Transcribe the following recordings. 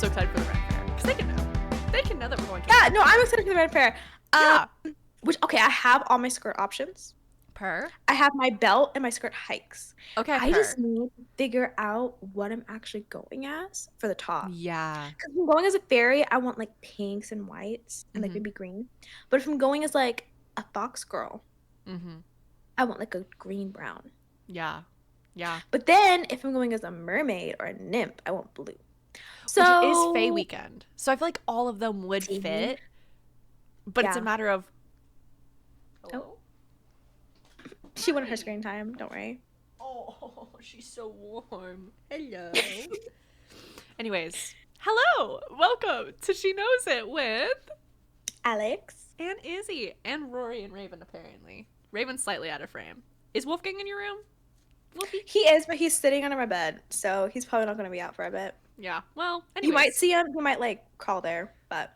so excited for the red fair because they can know. They can know that we're going. Yeah, no, I'm excited for the red fair. Yeah. I have all my skirt options. I have my belt and my skirt hikes. Okay, I just need to figure out what I'm actually going as for the top. Yeah. Because if I'm going as a fairy, I want like pinks and whites and like maybe green. But if I'm going as like a fox girl, I want like a green brown. Yeah. Yeah. But then if I'm going as a mermaid or a nymph, I want blue. So which is Fae weekend. So I feel like all of them would fit. But it's a matter of Oh. She wanted her screen time, don't worry. Oh, she's so warm. Hello. Anyways, hello. Welcome to She Knows It with Alex and Izzie and Rory and Raven, apparently. Raven's slightly out of frame. Is Wolfgang in your room? Wolfie? He is, but he's sitting under my bed, so he's probably not going to be out for a bit. Yeah, well, anyways. You might see him. He might, like, crawl there, but...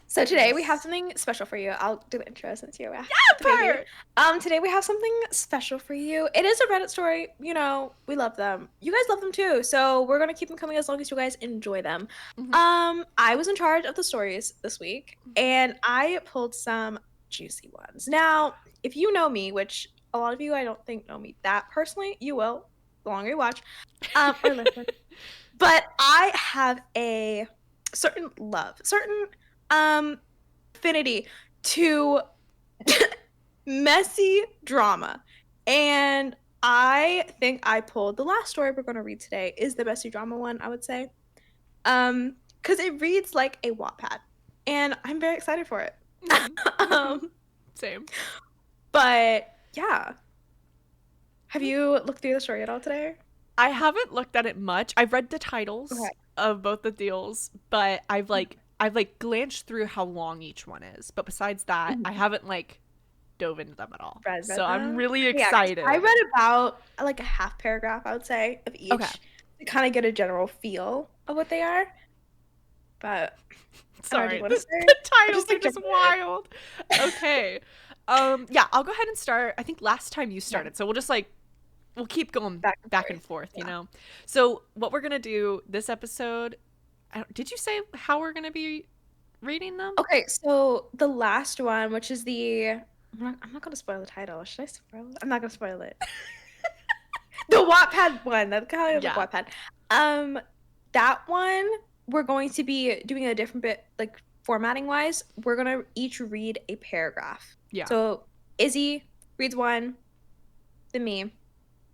So today we have something special for you. I'll do the intro since you're with the baby. Today we have something special for you. It is a Reddit story. You know, we love them. You guys love them too. So we're gonna keep them coming as long as you guys enjoy them. I was in charge of the stories this week, and I pulled some juicy ones. Now, if you know me, which a lot of you I don't think know me that personally, you will the longer you watch or listen. But I have a certain affinity to messy drama, and I think I pulled the last story we're going to read today is the messy drama one, I would say, because it reads like a Wattpad, and I'm very excited for it. Same. But yeah, have you looked through the story at all today? I haven't looked at it much. I've read the titles of both the deals, but I've glanced through how long each one is, but besides that, I haven't dove into them at all. Read so them. I'm really excited. I read about a half paragraph, I would say, of each to kind of get a general feel of what they are. But sorry, the titles are just wild. Okay. Yeah, I'll go ahead and start. I think last time you started, so we'll just we'll keep going back and forth, you know? So what we're going to do this episode, did you say how we're going to be reading them? Okay, so the last one, which is I'm not going to spoil the title. Should I spoil it? I'm not going to spoil it. The Wattpad one. That's kind of like Wattpad. That one, we're going to be doing a different bit, formatting-wise. We're going to each read a paragraph. Yeah. So Izzie reads one, then me,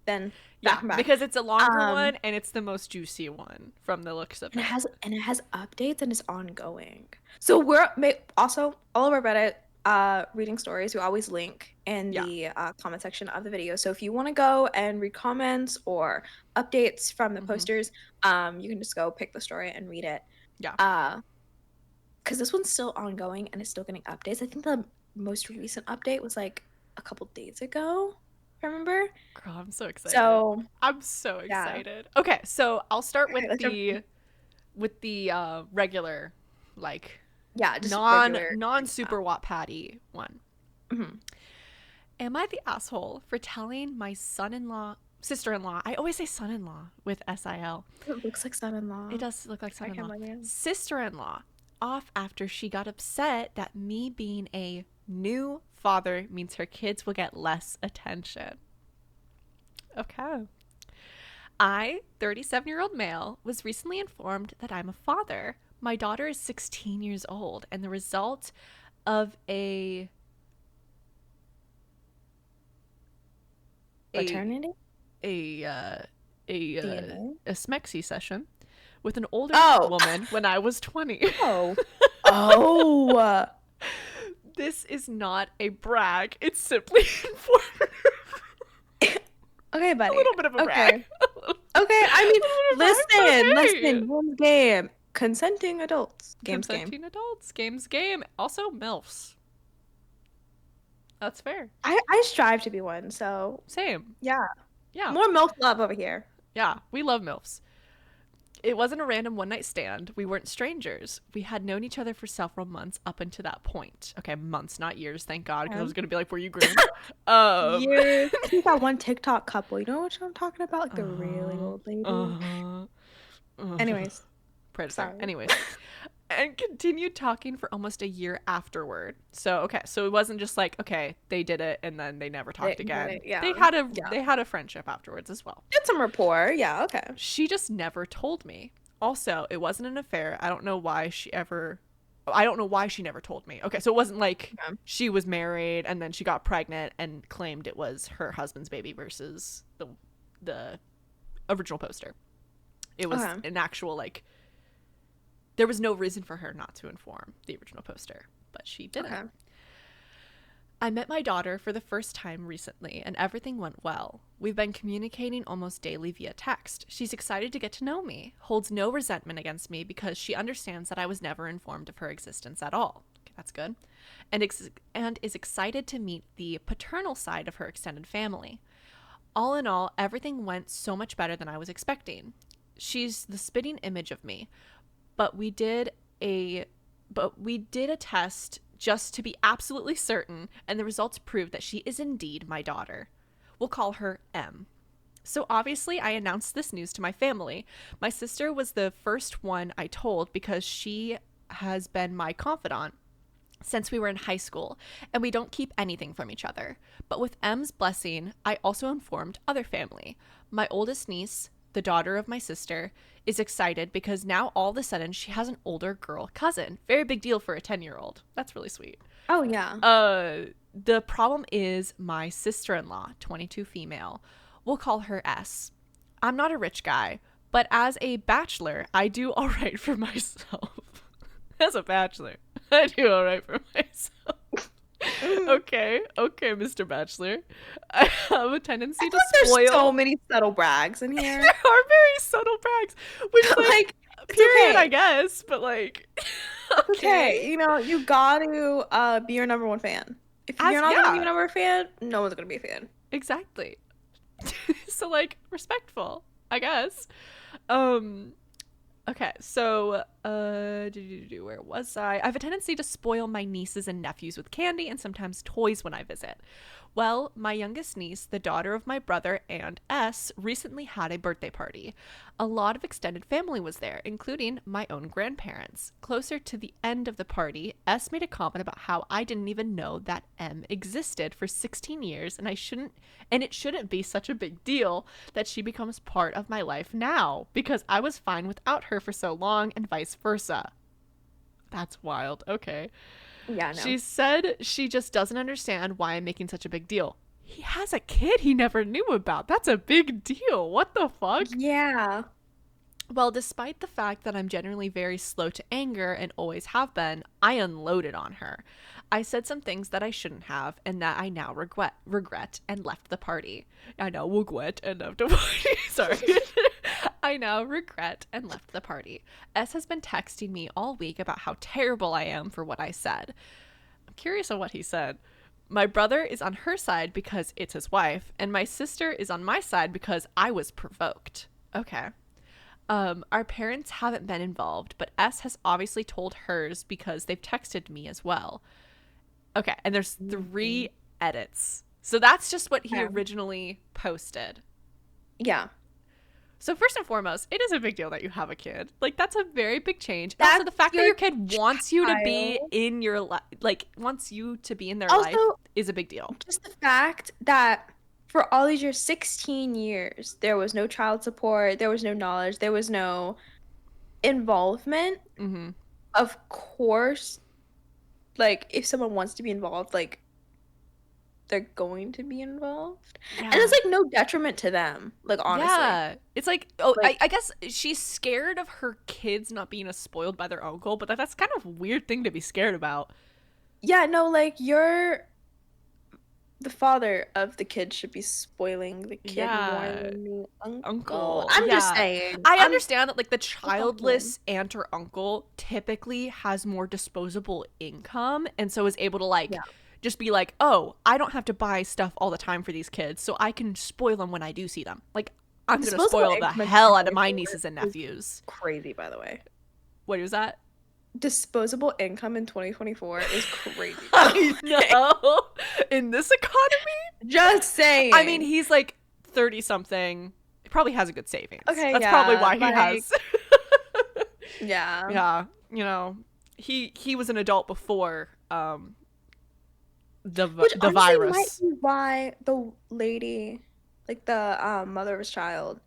then back and back. Because it's a longer one and it's the most juicy one from the looks of it. And it has updates and it's ongoing. So we're also all of our Reddit reading stories. We always link in the comment section of the video. So if you want to go and read comments or updates from the posters, you can just go pick the story and read it. Yeah. Because this one's still ongoing and it's still getting updates. I think the most recent update was a couple days ago. Remember? Girl, I'm so excited. I'm so excited. Yeah. Okay, so I'll start with the regular, just non super Wattpad-y one. Am I the asshole for telling my sister-in-law? I always say son-in-law with SIL. It looks like son-in-law. It does look like son-in-law. Sister-in-law off after she got upset that me being a new father means her kids will get less attention. Okay. I, 37-year-old male, was recently informed that I'm a father. My daughter is 16 years old, and the result of a maternity? A smexy session with an older woman when I was 20. Oh. This is not a brag. It's simply informative. Okay, buddy. A little bit of a brag. Okay, I mean, listen. Game. Consenting adults. Consenting adults. Games game. Also, MILFs. That's fair. I strive to be one, so. Same. Yeah. Yeah. More MILF love over here. Yeah, we love MILFs. It wasn't a random one-night stand. We weren't strangers. We had known each other for several months up until that point. Okay, months, not years, thank God, because I was going to be like, were you groomed? Years. I think that one TikTok couple. You know what I'm talking about? The really old lady. And Anyways. Predator. Sorry. Anyways. And continued talking for almost a year afterward. So, okay. So it wasn't just like, okay, they did it and then they never talked again. Yeah. They had a friendship afterwards as well. Get some rapport. Yeah, okay. She just never told me. Also, it wasn't an affair. I don't know why she never told me. Okay, so it wasn't like she was married and then she got pregnant and claimed it was her husband's baby versus the original poster. It was an actual, like, there was no reason for her not to inform the original poster, but she didn't. Okay. I met my daughter for the first time recently, and everything went well. We've been communicating almost daily via text. She's excited to get to know me, holds no resentment against me because she understands that I was never informed of her existence at all. Okay, that's good. And is excited to meet the paternal side of her extended family. All in all, everything went so much better than I was expecting. She's the spitting image of me, but we did a test just to be absolutely certain, and the results proved that she is indeed my daughter. We'll call her M. So obviously I announced this news to my family. My sister was the first one I told because she has been my confidant since we were in high school, and we don't keep anything from each other. But with M's blessing, I also informed other family. My oldest niece, the daughter of my sister, is excited because now all of a sudden she has an older girl cousin. Very big deal for a 10-year-old. That's really sweet. Oh, yeah. The problem is my sister-in-law, 22 female. We'll call her S. I'm not a rich guy, but as a bachelor, I do all right for myself. As a bachelor, I do all right for myself. Okay, Mr. Bachelor. I have a tendency to spoil. There's so many subtle brags in here. There are very subtle brags, which like period, okay. I guess, but like, okay, you know, you got to be your number one fan. If you're not gonna be your number one fan, no one's gonna be a fan. Exactly. So like, respectful, I guess. Okay, so, where was I? I have a tendency to spoil my nieces and nephews with candy and sometimes toys when I visit. Well, my youngest niece, the daughter of my brother and S, recently had a birthday party. A lot of extended family was there, including my own grandparents. Closer to the end of the party, S made a comment about how I didn't even know that M existed for 16 years and it shouldn't be such a big deal that she becomes part of my life now because I was fine without her for so long and vice versa. That's wild. Okay. Yeah, no. She said she just doesn't understand why I'm making such a big deal. He has a kid he never knew about. That's a big deal. What the fuck? Yeah. Well, despite the fact that I'm generally very slow to anger and always have been, I unloaded on her. I said some things that I shouldn't have and that I now regret and left the party. I now regret and left the party. Sorry. I now regret and left the party. S has been texting me all week about how terrible I am for what I said. I'm curious on what he said. My brother is on her side because it's his wife, and my sister is on my side because I was provoked. Okay. Our parents haven't been involved, but S has obviously told hers because they've texted me as well. Okay, and there's 3 edits. So that's just what he originally posted. Yeah. So first and foremost, it is a big deal that you have a kid. Like, that's a very big change. Also, the fact that your kid wants you to be in your life, like, wants you to be in their life is a big deal. Just the fact that for all these years, 16 years, there was no child support, there was no knowledge, there was no involvement. Mm-hmm. Of course, like, if someone wants to be involved, like, they're going to be involved. Yeah. And it's, like, no detriment to them, like, honestly. Yeah. It's like, I guess she's scared of her kids not being spoiled by their uncle, but that's kind of a weird thing to be scared about. Yeah, no, like, you're the father of the kid should be spoiling the kid more than the uncle. I'm just saying. I understand that, like, the childless aunt or uncle typically has more disposable income and so is able to, like, just be like, oh, I don't have to buy stuff all the time for these kids, so I can spoil them when I do see them. Like, I'm going to spoil the hell out of my nieces and nephews. Crazy, by the way. What was that? Disposable income in 2024 is crazy. I know. In this economy? Just saying. I mean, he's like 30-something. He probably has a good savings. Okay, That's probably why he has. Yeah. Yeah, he was an adult before Which the honestly might virus. be why the lady, like the mother of his child,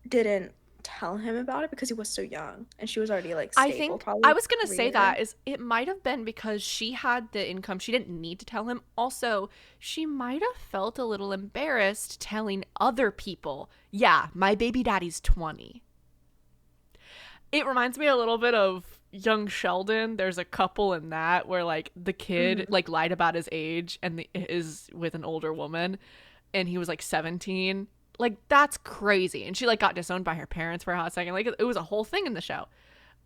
didn't tell him about it, because he was so young and she was already like I stable, think I probably was gonna say career. that is it might have been because she had the income. She didn't need to tell him. Also, she might have felt a little embarrassed telling other people, yeah, my baby daddy's 20. It reminds me a little bit of Young Sheldon. There's a couple in that where like the kid Mhm. like lied about his age and is with an older woman, and he was like 17. Like that's crazy. And she like got disowned by her parents for a hot second. Like it was a whole thing in the show.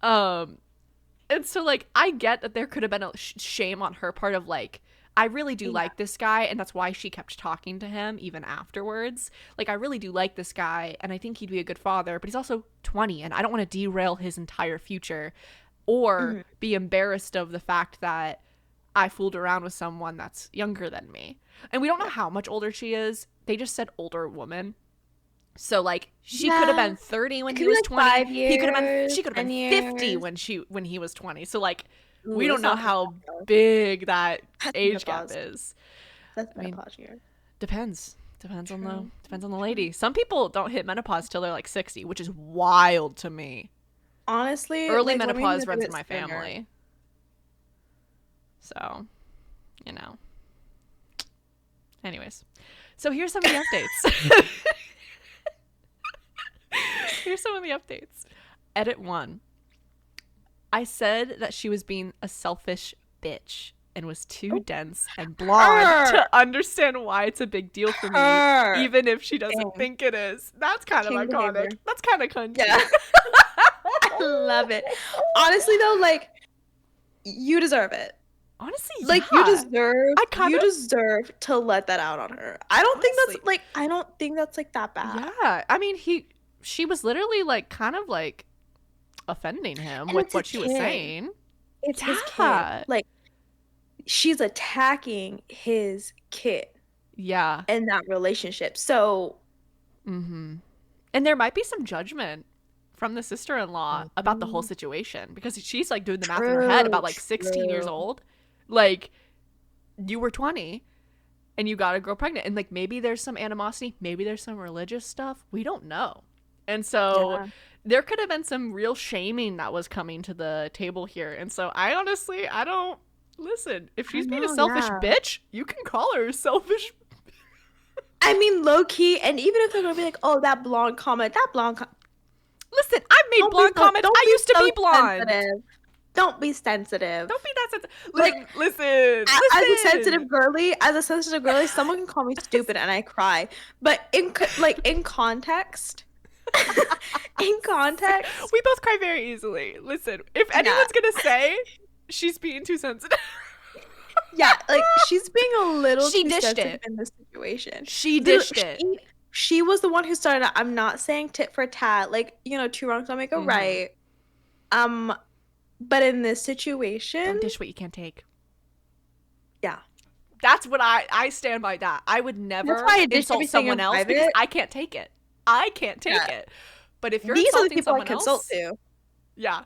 Um and so like I get that there could have been a shame on her part of like I really do Yeah. like this guy, and that's why she kept talking to him even afterwards. Like I really do like this guy and I think he'd be a good father, but he's also 20 and I don't want to derail his entire future or Mhm. be embarrassed of the fact that I fooled around with someone that's younger than me. And we don't know Yeah. how much older she is. They just said older woman. So like she could have Yeah. been 30 when It could he be was like 20. 5 He could have been years, she could have 10 been 50 years. when he was 20. So like we Ooh, don't that's know not how menopause. big that That's age gap menopause. is. That's I mean, menopause year. depends. True. Depends on the True. lady. Some people don't hit menopause till they're like 60, which is wild to me. Honestly, Early like women menopause that do runs in it my sooner. family. So, you know. Anyways. So here's some of the updates. Here's some of the updates. Edit 1. I said that she was being a selfish bitch and was too Oh, dense and blonde her, to understand why it's a big deal for me, her. even if she doesn't King, think it is. That's kind of king iconic. behavior. That's kind of Yeah, cunty. I love it. Honestly, though, like you deserve it. Honestly, Like yeah. I kind you of, deserve to let that out on her. honestly, I don't think that's like that bad. yeah. I mean, she was literally like kind of like offending him And with it's his what she was kid. saying. It's his kid. Yeah. Like she's attacking his kid Yeah. in that relationship. So, Mm-hmm. And there might be some judgment from the sister-in-law about the whole mhm. situation because she's like doing the math in her head True, about like 16 years true. old. Like you were 20 and you got a girl pregnant, and like maybe there's some animosity, maybe there's some religious stuff. We don't know. And so Yeah. there could have been some real shaming that was coming to the table here. And so I honestly, I don't listen. If I she's being a know, selfish yeah. bitch, you can call her a selfish. I mean, low key, and even if they're gonna be like, "Oh, that blonde comment," Listen, I've made blonde comments. I used to don't be be so blonde. sensitive. Don't be sensitive. Don't be that sensitive. Like, Listen. as a sensitive girly, someone can call me stupid and I cry. But in context, in context, We both cry very easily. Listen, if yeah, anyone's gonna say she's being too sensitive, yeah, like she's being a little she too dished sensitive it. in this situation. She Literally, dished it. she was the one who started it. I'm not saying tit for tat, like, two wrongs don't make a Mm-hmm. right. Um, but in this situation, Don't dish what you can't take. yeah. That's what I stand by that. I would That's never why I dished insult everything someone in else because private. I can't take it. I can't take Yeah. it. But if you're These are the insulting people I someone consult else, to. yeah.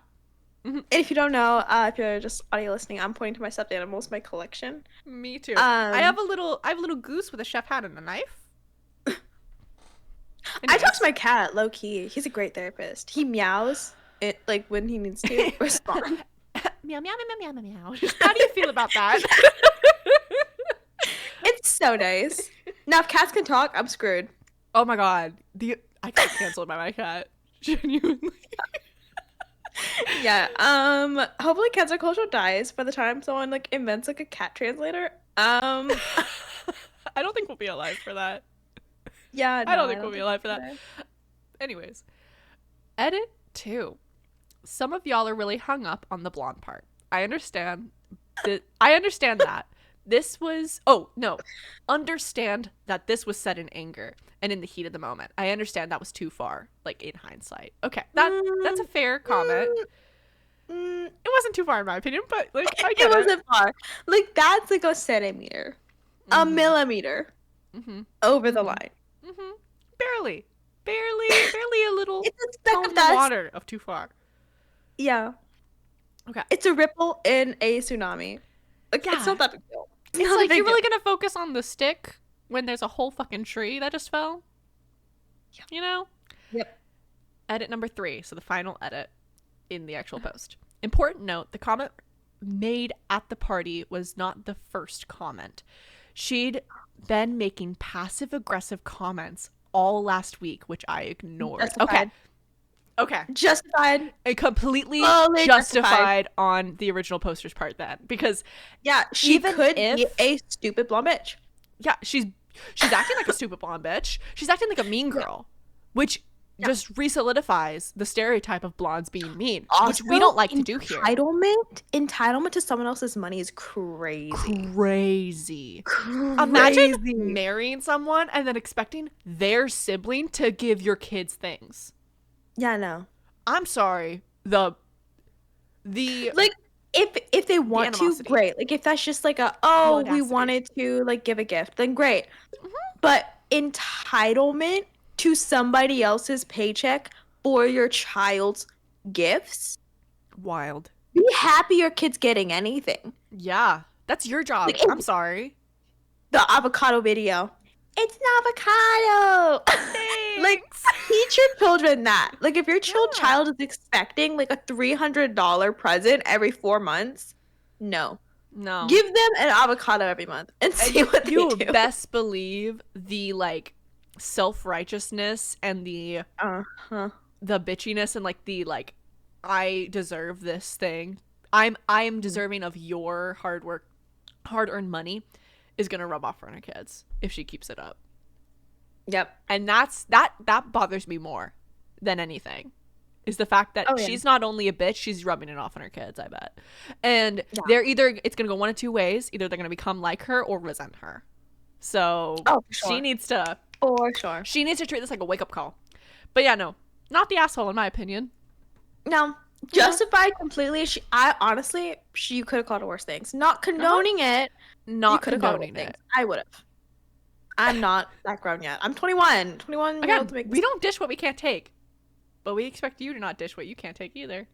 And if you don't know, if you're just audio listening, I'm pointing to my stuffed animals, my collection. Me too. Um, I have a little goose with a chef hat and a knife. I talk to Anyways. my cat low key. He's a great therapist. He meows it like when he needs to respond. Meow, meow, meow, meow, meow, meow. How do you feel about that? It's so nice. Now, if cats can talk, I'm screwed. Oh my god. I got canceled by my cat. Genuinely. Yeah. Hopefully, cancel culture dies by the time someone like invents like a cat translator. I don't think we'll be alive for that. Yeah. I No, don't I think we'll don't be think alive for so that. either. Anyways. Edit 2. Some of y'all are really hung up on the blonde part. I understand that. This was understand that this was said in anger and in the heat of the moment. I understand that was too far, like in hindsight. Okay. That's Mm, a fair comment. mm, mm, It wasn't too far in my opinion, but like I it get it. wasn't far. Like that's like a centimeter, a Mhm. millimeter Mhm. over the Mhm. line. Mhm. Barely a little It's a speck toe of in the dust. water of too far. Yeah. Okay. It's a ripple in a tsunami. Like, it's not that big deal. It's like, you're really gonna focus on the stick when there's a whole fucking tree that just fell? Yep. You know? Yep. Edit number 3, so the final edit in the actual post. Important note, the comment made at the party was not the first comment. She'd been making passive-aggressive comments all last week, which I ignored. Justified. Okay. Justified. And completely Slowly justified on the original poster's part then. Because yeah, she could be a stupid blonde bitch. Yeah, she's acting like a stupid blonde bitch. She's acting like a mean girl, which just re-solidifies the stereotype of blondes being mean, also, which we don't like to do here. Entitlement to someone else's money is crazy. Imagine marrying someone and then expecting their sibling to give your kids things. Yeah, no. I'm sorry. The like, if they want to, great. Like, if that's just like we wanted to like give a gift, then great. Mm-hmm. But entitlement to somebody else's paycheck for your child's gifts? Wild. Be happy your kid's getting anything. Yeah, that's your job. Like, I'm sorry. The avocado video. It's an avocado. Like, teach your children that. Like, if your child is expecting like a $300 present every 4 months, no. Give them an avocado every month and see what they do. You best believe the like self-righteousness and the bitchiness and like the like I deserve this thing. I'm deserving of your hard-earned money is gonna rub off on her kids if she keeps it up. Yep. And that bothers me more than anything. Is the fact that she's not only a bitch, she's rubbing it off on her kids, I bet. And they're it's gonna go one of two ways. Either they're gonna become like her or resent her. So she needs to she needs to treat this like a wake-up call. But yeah, no. Not the asshole in my opinion. No. Justified completely. I honestly, you could have called her worse things. Not condoning it. Not condoning it. I would have. I'm not that grown yet. I'm 21. 21 year old to make we don't dish what we can't take. But we expect you to not dish what you can't take either.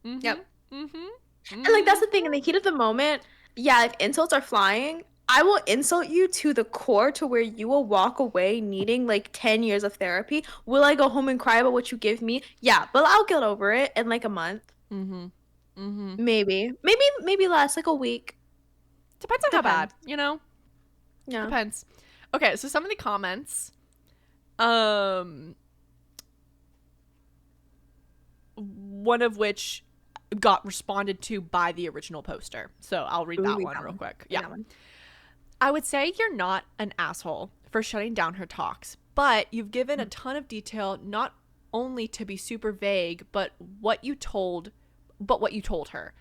Mm-hmm. Yep. Mm-hmm. And like, that's the thing. In the heat of the moment, if insults are flying, I will insult you to the core to where you will walk away needing like 10 years of therapy. Will I go home and cry about what you give me? Yeah, but I'll get over it in like a month. Mm-hmm. Mm-hmm. Maybe less, like a week. Depends on how bad, you know? Yeah. Depends. Okay, so some of the comments. One of which got responded to by the original poster. So I'll read that one real quick. Yeah. I would say you're not an asshole for shutting down her talks, but you've given a ton of detail, not only to be super vague, but what you told her.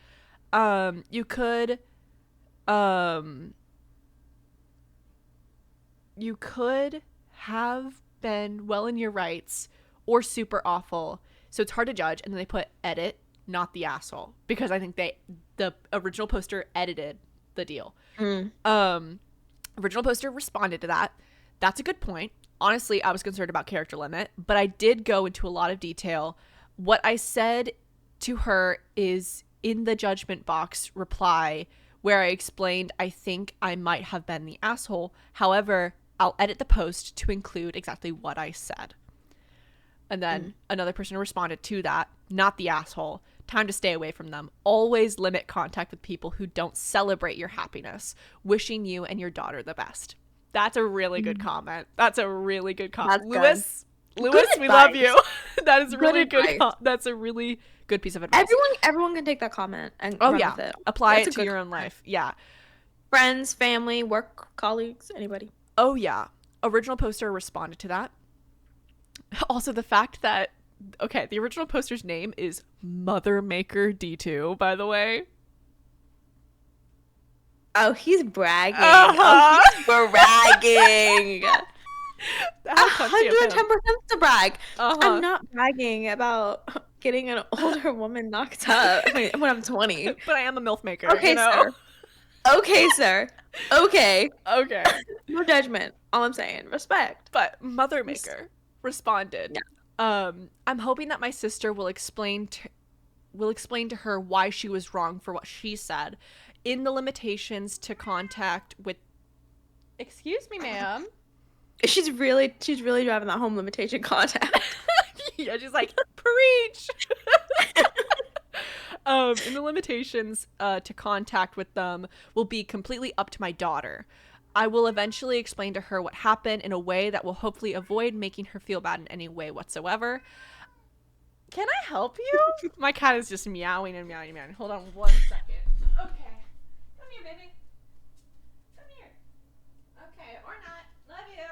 You could have been well in your rights or super awful. So it's hard to judge. And then they put edit, not the asshole, because I think the original poster edited the deal. Original poster responded to that. That's a good point. Honestly, I was concerned about character limit, but I did go into a lot of detail. What I said to her is in the judgment box reply where I explained I think I might have been the asshole. However, I'll edit the post to include exactly what I said. And then another person responded to that, not the asshole. Time to stay away from them. Always limit contact with people who don't celebrate your happiness. Wishing you and your daughter the best. That's a really good comment. That's a really good comment. Lewis, we love you. That is really good. That's a really good piece of advice. Everyone can take that comment and run with it. Apply it to your own life. Yeah. Friends, family, work, colleagues, anybody. Oh, yeah. Original poster responded to that. Also, the fact that, the original poster's name is Mother Maker D2, by the way. Oh, he's bragging. Oh, he's bragging. 110% to brag. I'm not bragging about getting an older woman knocked up when I'm 20. But I am a MILF maker. Okay, sir. Okay, sir. Okay. No judgment. All I'm saying. Respect. But Mother Maker responded. Yeah. I'm hoping that my sister will explain will explain to her why she was wrong for what she said. In the limitations to contact with. Excuse me, ma'am. She's really driving that home limitation contact. Yeah, she's like, preach. In the limitations to contact with them will be completely up to my daughter. I will eventually explain to her what happened in a way that will hopefully avoid making her feel bad in any way whatsoever. Can I help you? My cat is just meowing and meowing and meowing. Hold on 1 second. Okay. Come here, baby. Come here. Okay, or not. Love you.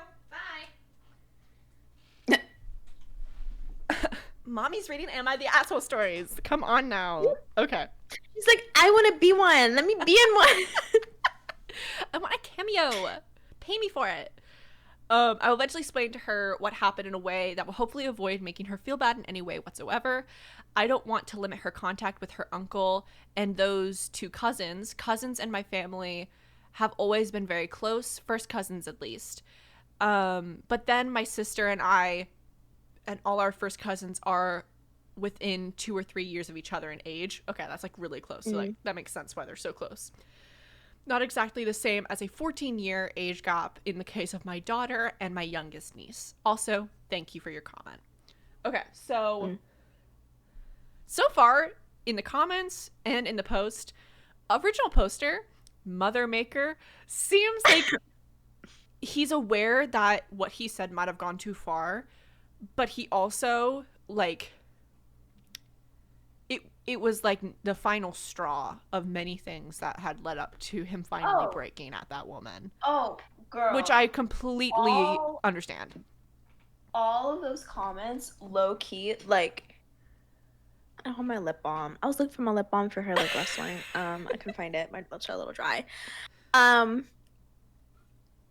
Bye. Mommy's reading Am I the Asshole stories. Come on now. Okay. She's like, I want to be one. Let me be in one. I want a cameo. Pay me for it. I will eventually explain to her what happened in a way that will hopefully avoid making her feel bad in any way whatsoever. I don't want to limit her contact with her uncle and those two cousins. Cousins and my family have always been very close, first cousins at least. But then my sister and I and all our first cousins are within 2 or 3 years of each other in age. Okay, that's like really close. So like that makes sense why they're so close. Not exactly the same as a 14-year age gap in the case of my daughter and my youngest niece. Also, thank you for your comment. Okay, so far in the comments and in the post, original poster, Mother Maker, seems like he's aware that what he said might have gone too far, but he also, like, it was like the final straw of many things that had led up to him finally breaking at that woman. Oh, girl. Which I completely understand. All of those comments, low key, like, I don't have my lip balm. I was looking for my lip balm for her, like, wrestling. I couldn't find it. My lips are a little dry.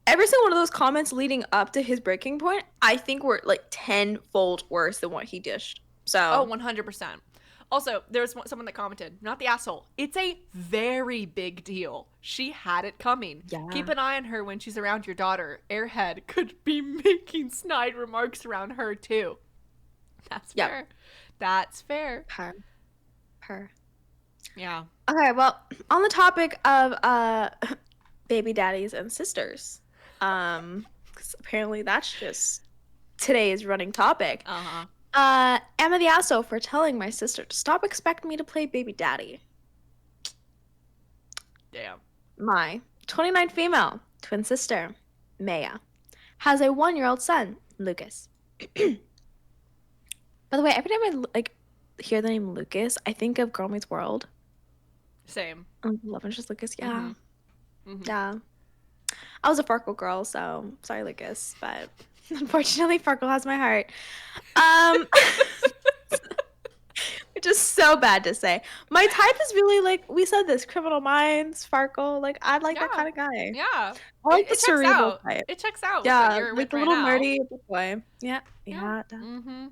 Every single one of those comments leading up to his breaking point, I think were like tenfold worse than what he dished. So 100%. Also, there was someone that commented, not the asshole. It's a very big deal. She had it coming. Yeah. Keep an eye on her when she's around your daughter. Airhead could be making snide remarks around her too. That's fair. That's fair. Her. Yeah. Okay, well, on the topic of baby daddies and sisters, because apparently that's just today's running topic. Am I the asshole for telling my sister to stop expecting me to play baby daddy? Damn. My 29 female twin sister, Maya, has a 1-year-old son, Lucas. By the way, every time I hear the name Lucas, I think of Girl Meets World. Same. Love Interest Lucas, yeah. Yeah. I was a Farkle girl, so sorry, Lucas, but unfortunately, Farkle has my heart. Which is so bad to say. My type is really like, we said this, Criminal Minds, Farkle. Like, I like that kind of guy. Yeah. I like the cerebral type. It checks out. Yeah, With what you're like with the right little now. nerdy boy. Yeah. It does.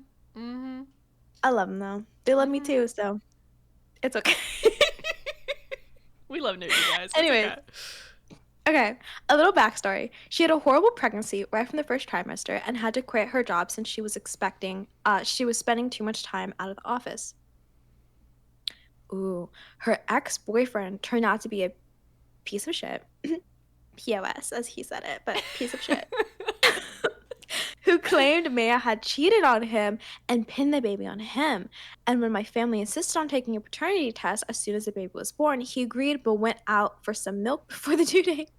I love them though. They love me too, so it's okay. We love nerdy guys. Anyways. Okay, a little backstory. She had a horrible pregnancy right from the first trimester and had to quit her job since she was spending too much time out of the office. Ooh, her ex-boyfriend turned out to be a piece of shit. POS, as he said it, but piece of shit. Who claimed Maya had cheated on him and pinned the baby on him. And when my family insisted on taking a paternity test as soon as the baby was born, he agreed but went out for some milk before the due date.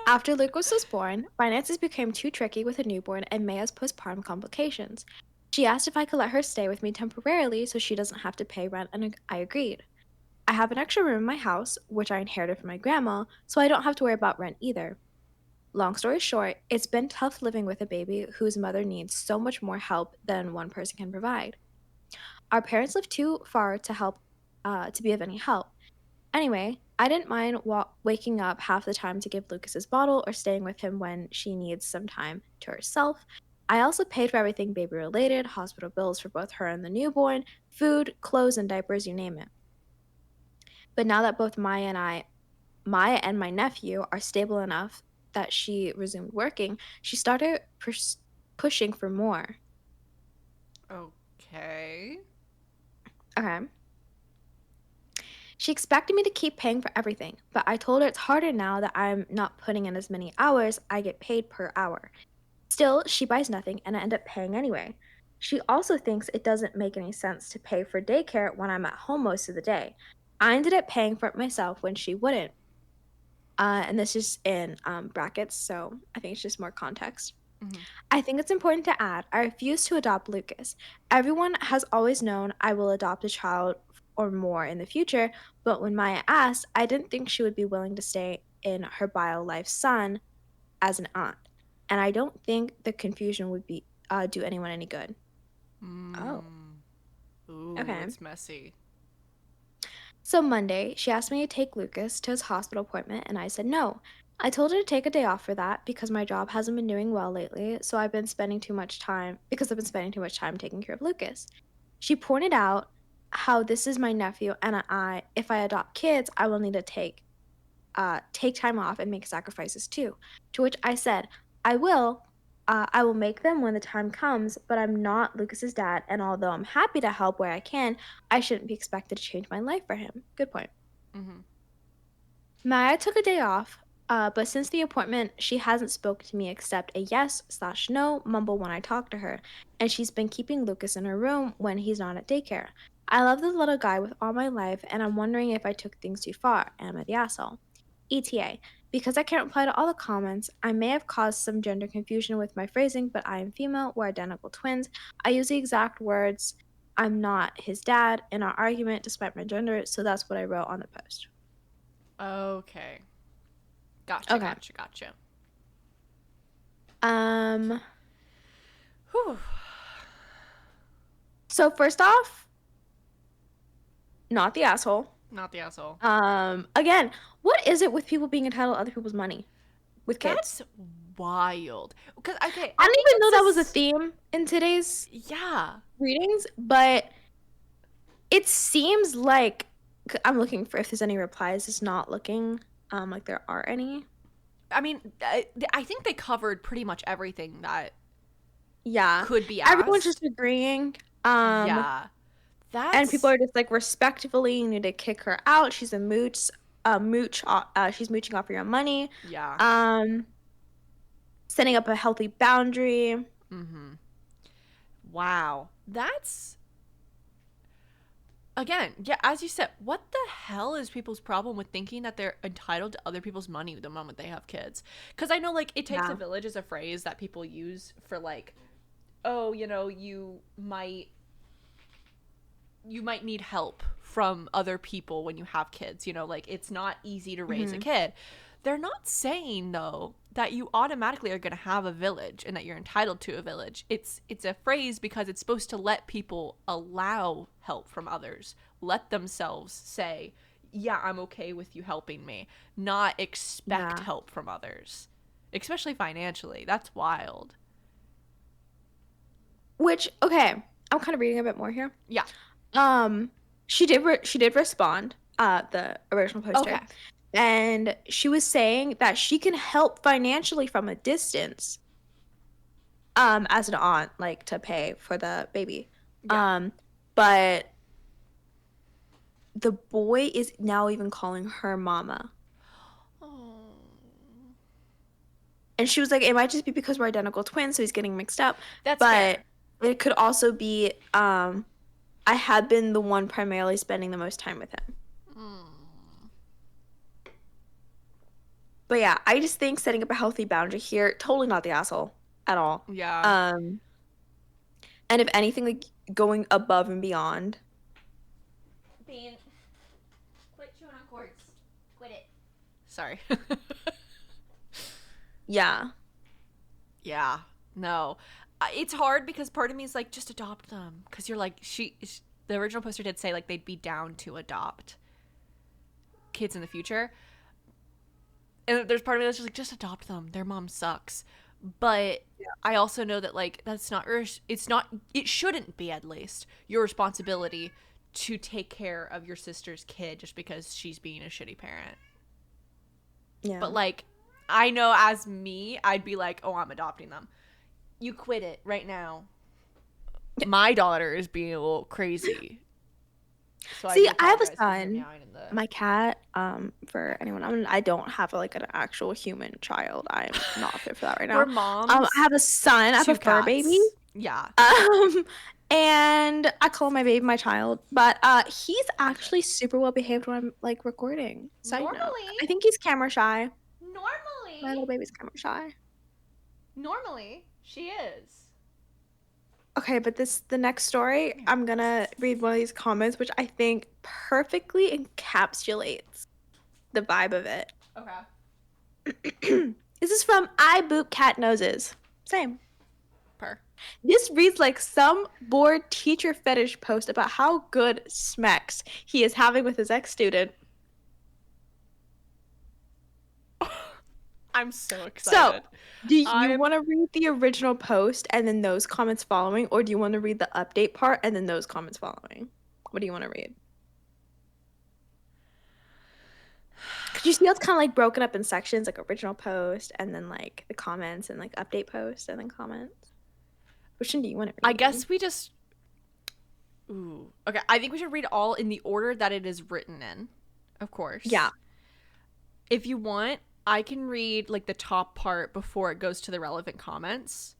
After Lucas was born, finances became too tricky with a newborn and Maya's postpartum complications. She asked if I could let her stay with me temporarily so she doesn't have to pay rent, and I agreed. I have an extra room in my house, which I inherited from my grandma, so I don't have to worry about rent either. Long story short, it's been tough living with a baby whose mother needs so much more help than one person can provide. Our parents live too far to be of any help. Anyway, I didn't mind waking up half the time to give Lucas his bottle or staying with him when she needs some time to herself. I also paid for everything baby related, hospital bills for both her and the newborn, food, clothes, and diapers, you name it. But now that both Maya and my nephew are stable enough that she resumed working, she started pushing for more. Okay. Okay. She expected me to keep paying for everything, but I told her it's harder now that I'm not putting in as many hours. I get paid per hour. Still, she buys nothing and I end up paying anyway. She also thinks it doesn't make any sense to pay for daycare when I'm at home most of the day. I ended up paying for it myself when she wouldn't. And this is in brackets, so I think it's just more context. Mm-hmm. I think it's important to add I refuse to adopt Lucas. Everyone has always known I will adopt a child or more in the future, but when Maya asked, I didn't think she would be willing to stay in her bio life son as an aunt. And I don't think the confusion would be do anyone any good. Oh, Mm. Ooh, okay. it's messy. So Monday, she asked me to take Lucas to his hospital appointment, and I said no. I told her to take a day off for that because my job hasn't been doing well lately, so I've been spending too much time taking care of Lucas. She pointed out how this is my nephew, and if I adopt kids, I will need to take time off and make sacrifices too. To which I said, I will. I will make them when the time comes, but I'm not Lucas's dad, and although I'm happy to help where I can, I shouldn't be expected to change my life for him. Good point. Mm-hmm. Maya took a day off, but since the appointment, she hasn't spoken to me except a yes/no mumble when I talk to her, and she's been keeping Lucas in her room when he's not at daycare. I love this little guy with all my life, and I'm wondering if I took things too far. Am I the asshole? ETA. Because I can't reply to all the comments, I may have caused some gender confusion with my phrasing, but I am female, we're identical twins. I use the exact words, I'm not his dad, in our argument despite my gender, so that's what I wrote on the post. Okay. Gotcha, Okay. gotcha, gotcha. Um, Whew. so first off, not the asshole. Not the asshole. Again, what is it with people being entitled to other people's money with kids? That's wild. Because, okay, I I didn't think even know it's that was a this. theme in today's Yeah. readings, but it seems like I'm looking for if there's any replies. It's not looking like there are any. I mean, I think they covered pretty much everything that Yeah, could be everyone's just asked. agreeing. Yeah. And people That's. are just like respectfully, you need to kick her out. She's a mooch, she's mooching off your money. Yeah. Um, setting up a healthy boundary. Mm hmm. Wow. That's. Again, yeah, as you said, what the hell is people's problem with thinking that they're entitled to other people's money the moment they have kids? Because I know, like, it takes a Yeah. village as a phrase that people use for, like, oh, you might need help from other people when you have kids. Like, it's not easy to raise a Hmm. kid. They're not saying, though, that you automatically are going to have a village and that you're entitled to a village. It's a phrase because it's supposed to let people allow help from others, let themselves say, yeah, I'm okay with you helping me, not expect Yeah. help from others, especially financially. That's wild. Which, okay, I'm kind of reading a bit more here. Yeah. Um, she did respond, the original Okay. poster, and she was saying that she can help financially from a distance, as an aunt, like to pay for the baby. Yeah. Um, but the boy is now even calling her mama. Oh, And she was like, it might just be because we're identical twins, so he's getting mixed up. that's But fair. it could also be, I had been the one primarily spending the most time with him. Mm. But yeah, I just think setting up a healthy boundary here, totally not the asshole at all. Yeah. Um, and if anything, like going above and beyond. Bean, quit chewing on cords. Quit it. Sorry. Yeah. Yeah. No. It's hard because part of me is like, just adopt them. Because you're like, the original poster did say like they'd be down to adopt kids in the future. And there's part of me that's just like, just adopt them. Their mom sucks. But I also know that like that's not it's not it shouldn't be at least your responsibility to take care of your sister's kid just because she's being a shitty parent. Yeah. But like I know as me, I'd be like, "Oh, I'm adopting them." You quit it right now. my daughter is being a little crazy. So See, do I have a apologize for her son. meowing in the... My cat, for anyone, I don't have like an actual human child. I'm not fit for that right We're now. I moms, have a son. I have a 2 fur baby. cats. Yeah. And I call my baby my child, but he's Love it. actually super well behaved when I'm like recording. Side note, Normally, I think he's camera shy. My normally, little baby's camera shy. normally, she is. Okay, but the next story, Here. I'm gonna read one of these comments, which I think perfectly encapsulates the vibe of it. Okay. This is from I Boop Cat Noses. Same. Per. This reads like some bored teacher fetish post about how good smacks he is having with his ex-student. I'm so So, excited. do you I'm want to read the original post and then those comments following, or do you want to read the update part and then those comments following? What do you want to read? Because you see how it's kind of like broken up in sections, like original post and then like the comments and like update post and then comments. Which one do you want to read? I guess we just... Ooh. Okay, I think we should read all in the order that it is written in, of course. Yeah. If you want, I can read like the top part before it goes to the relevant comments.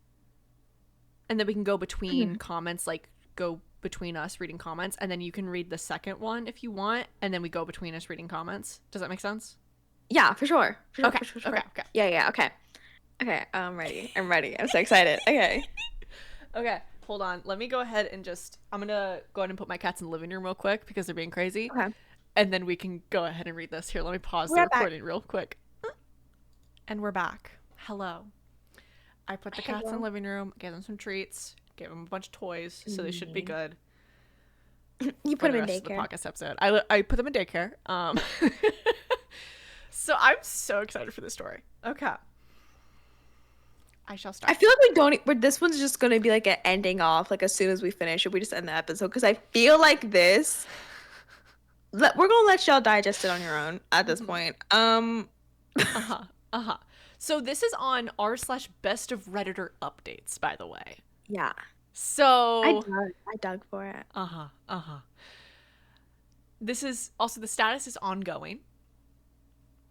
And then we can go between comments, like go between us reading comments, and then you can read the second one if you want, and then we go between us reading comments. Does that make sense? Yeah, for sure. Okay. For sure. Okay. Yeah, okay. Okay, I'm ready. I'm so excited. Okay. Okay, hold on. Let me go ahead and I'm gonna go ahead and put my cats in the living room real quick because they're being crazy. Okay. And then we can go ahead and read this. Here, let me pause the We're back. recording real quick. And we're back. Hello. I put the cats in the living room, gave them some treats, gave them a bunch of toys, so they should be good. You put them in daycare. The podcast episode. I put them in daycare. So I'm so excited for this story. Okay. I shall start. I feel like we don't. But this one's just gonna be like an ending off. Like as soon as we finish it, we just end the episode because I feel like this. We're gonna let y'all digest it on your own at this point. So this is on r/best of Redditor updates, by the way. Yeah. So I dug for it. This is also, the status is ongoing.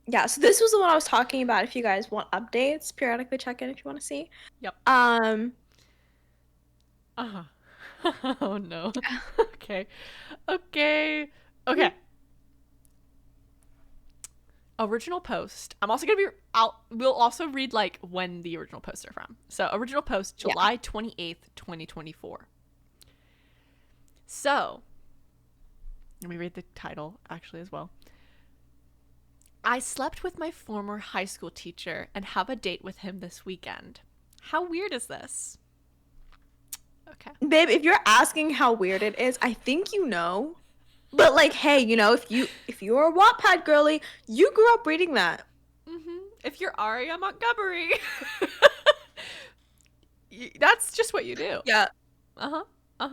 Yeah, so this was the one I was talking about. If you guys want updates, periodically check in if you want to see. Yep. Oh no. Okay. Original post. We'll also read like when the original posts are from. So original post, July 28th, 2024. So let me read the title actually as well. I slept with my former high school teacher and have a date with him this weekend. How weird is this? Okay. Babe, if you're asking how weird it is, I think you know. But like, hey, if you're a Wattpad girly, you grew up reading that. If you're Aria Montgomery, that's just what you do. Yeah.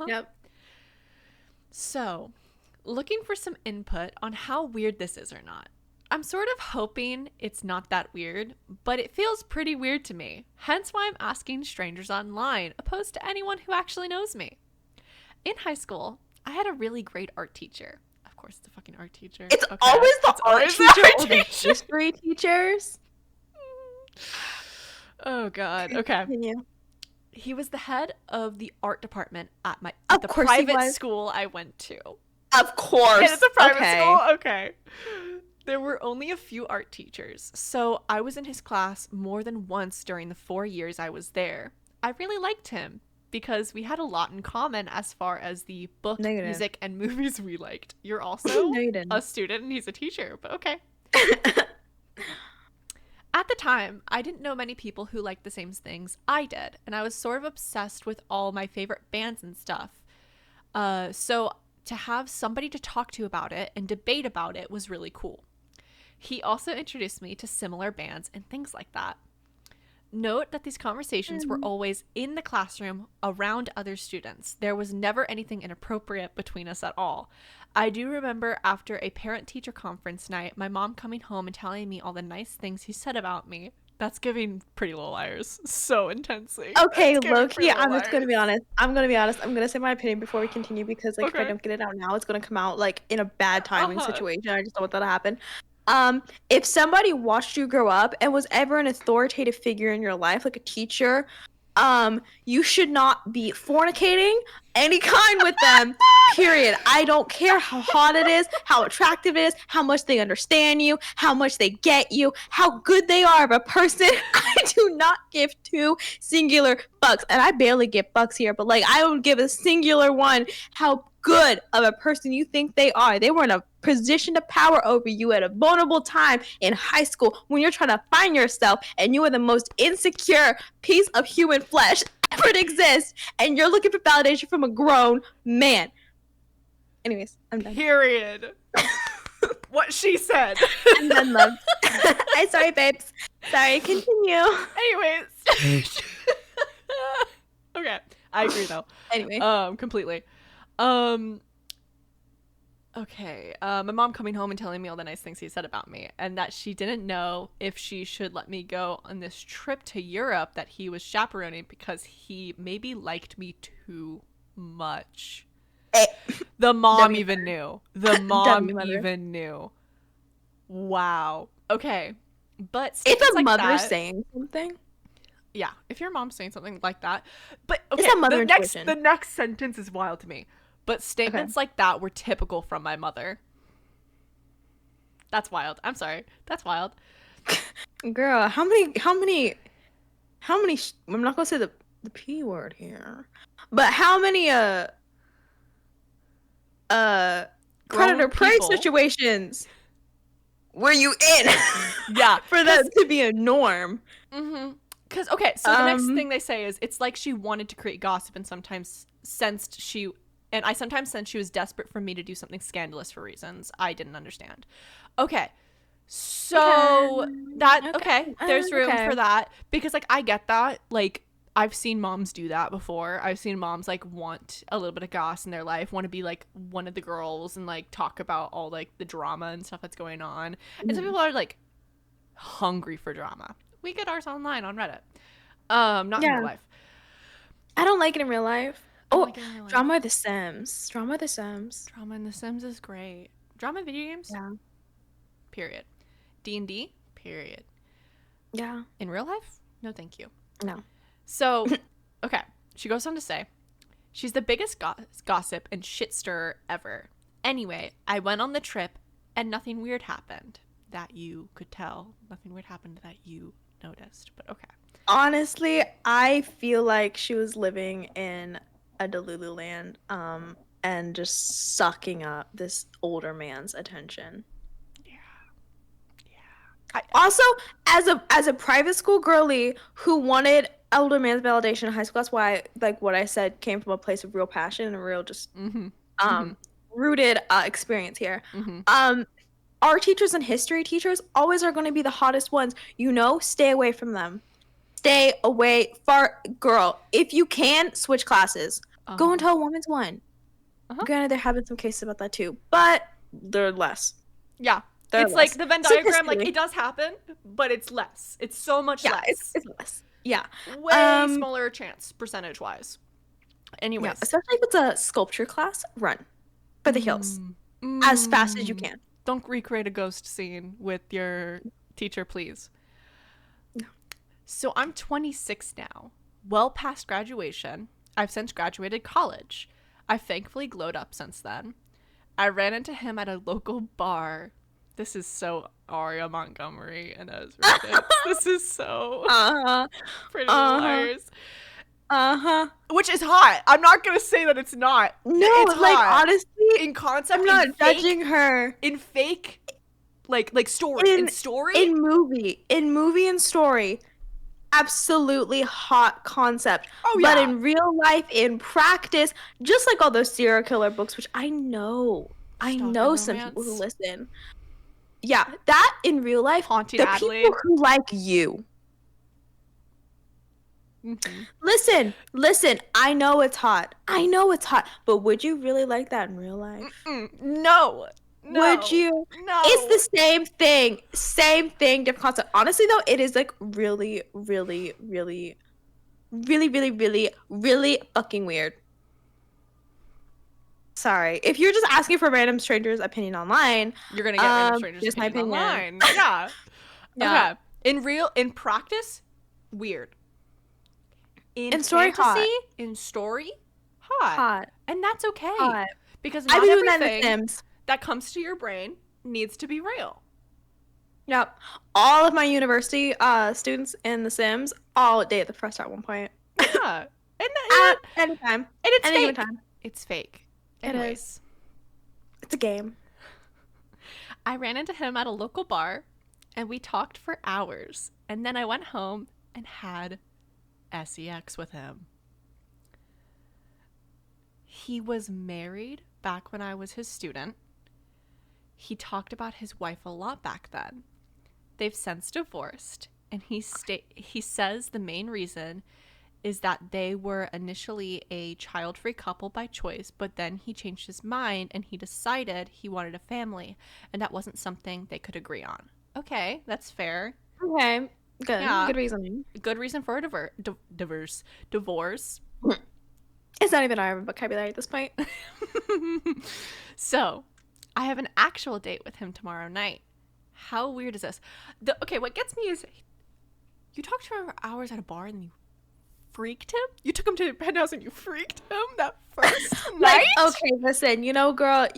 Yep. So, looking for some input on how weird this is or not. I'm sort of hoping it's not that weird, but it feels pretty weird to me. Hence why I'm asking strangers online, opposed to anyone who actually knows me. In high school, I had a really great art teacher. Of course, the fucking art teacher. It's always the art teacher or the history teachers. Oh God. Okay. Continue. He was the head of the art department at the course private school I went to. Of course. And it's a private school? Okay. There were only a few art teachers, so I was in his class more than once during the 4 years I was there. I really liked him because we had a lot in common as far as the book, music, and movies we liked. You're also a student and he's a teacher, but okay. At the time, I didn't know many people who liked the same things I did, and I was sort of obsessed with all my favorite bands and stuff. So to have somebody to talk to about it and debate about it was really cool. He also introduced me to similar bands and things like that. Note that these conversations were always in the classroom around other students. There was never anything inappropriate between us at all. I do remember after a parent-teacher conference night, my mom coming home and telling me all the nice things he said about me. That's giving Pretty Little Liars so intensely. Okay, That's giving low-key, Pretty Little I'm just gonna Liars. be honest. I'm gonna be honest. I'm gonna say my opinion before we continue because like if I Okay. don't get it out now, it's gonna come out like in a bad timing Uh-huh. situation. I just don't want that to happen. If somebody watched you grow up and was ever an authoritative figure in your life, like a teacher, you should not be fornicating any kind with them. Period. I don't care how hot it is, how attractive it is, how much they understand you, how much they get you, how good they are of a person. I do not give two singular fucks. And I barely get fucks here, but like I don't give a singular one how good of a person you think they are. They were in a position of power over you at a vulnerable time in high school when you're trying to find yourself and you are the most insecure piece of human flesh ever to exist and you're looking for validation from a grown man. Anyways, I'm done. Period. What she said. I'm done, love. I'm sorry, babes. Sorry, continue. Anyways. Okay. I agree though. Anyway. Completely. Okay. My mom coming home and telling me all the nice things he said about me, and that she didn't know if she should let me go on this trip to Europe that he was chaperoning because he maybe liked me too much. The mom even knew. The mom even knew. Wow. Okay. But if a like mother's saying something. Yeah, if your mom's saying something like that. But okay, it's a mother the next sentence is wild to me. But statements like that were typical from my mother. That's wild. I'm sorry. That's wild. Girl, how many I'm not gonna say the P word here. But how many predator prey situations were you in? Yeah. For that to be a norm. Mm-hmm. Because, okay, so the next thing they say is, it's like she wanted to create gossip and sometimes sensed she was desperate for me to do something scandalous for reasons I didn't understand. Okay. So there's room for that. Because, like, I get that. Like, I've seen moms do that before. I've seen moms, like, want a little bit of goss in their life, want to be, like, one of the girls and, like, talk about all, like, the drama and stuff that's going on. And some people are, like, hungry for drama. We get ours online on Reddit. Not in real life. I don't like it in real life. Oh, Drama in The Sims. Drama in The Sims is great. Drama in video games? Yeah. Period. D&D? Period. Yeah. In real life? No, thank you. No. So, okay. She goes on to say, she's the biggest gossip and shit stirrer ever. Anyway, I went on the trip and nothing weird happened that you could tell. Nothing weird happened that you noticed, but okay. Honestly, I feel like she was living in a Delulu land, and just sucking up this older man's attention. Yeah. Also, as a private school girly who wanted older man's validation in high school, that's why, like, what I said came from a place of real passion and a real just rooted experience here. Our teachers and history teachers always are going to be the hottest ones. Stay away from them. Stay away. Girl, if you can, switch classes. Go into a woman's one. Granted, there have been some cases about that too, but they're less. Yeah. It's like the Venn diagram, like, it does happen, but it's less. It's so much less. It's less. Yeah. Way smaller chance, percentage-wise. Anyways. Yeah, especially if it's a sculpture class, run for the hills as fast as you can. Don't recreate a ghost scene with your teacher, please. No. So I'm 26 now, well past graduation. I've since graduated college. I've thankfully glowed up since then. I ran into him at a local bar. This is so Aria Montgomery and Ezra. This is so Pretty Little Liars. Which is hot. I'm not gonna say that it's not. No, it's like hot. Honestly, in concept, I'm not judging her. In fake, like story, in movie and story, absolutely hot concept. Oh yeah. But in real life, in practice, just like all those serial killer books, which I know some people who listen. Yeah, that in real life, Haunting the Adelaide. people who like you. Listen, I know it's hot, but would you really like that in real life? No. Would No. you? It's No. the same thing. Same thing, different concept. Honestly, though, it is like really, really, really, really, really, really, really fucking weird. Sorry. If you're just asking for random strangers' opinion online, You're gonna get random strangers' just my opinion opinion. online. Yeah. Yeah. Okay. In practice, weird. In In story, fantasy, hot. in story, hot. Hot. And that's okay. Hot. Because I've not been doing that in The everything Sims. that comes to your brain needs to be real. Yep. All of my university students in The Sims all date the professor at one point. Yeah. At any time. And it's any fake. given time. It's fake. It Anyways. is. It's a game. I ran into him at a local bar and we talked for hours. And then I went home and had sex with him. He was married back when I was his student. He talked about his wife a lot back then. They've since divorced, and he says the main reason is that they were initially a child-free couple by choice, but then he changed his mind and he decided he wanted a family, and that wasn't something they could agree on. Okay, that's fair. Okay. Good. Yeah. Good reasoning. Good reason for a divorce. It's not even our vocabulary at this point. So, I have an actual date with him tomorrow night. How weird is this? Okay, what gets me is you talked to him for hours at a bar and you freaked him? You took him to your penthouse and you freaked him that first night? Okay, listen, girl,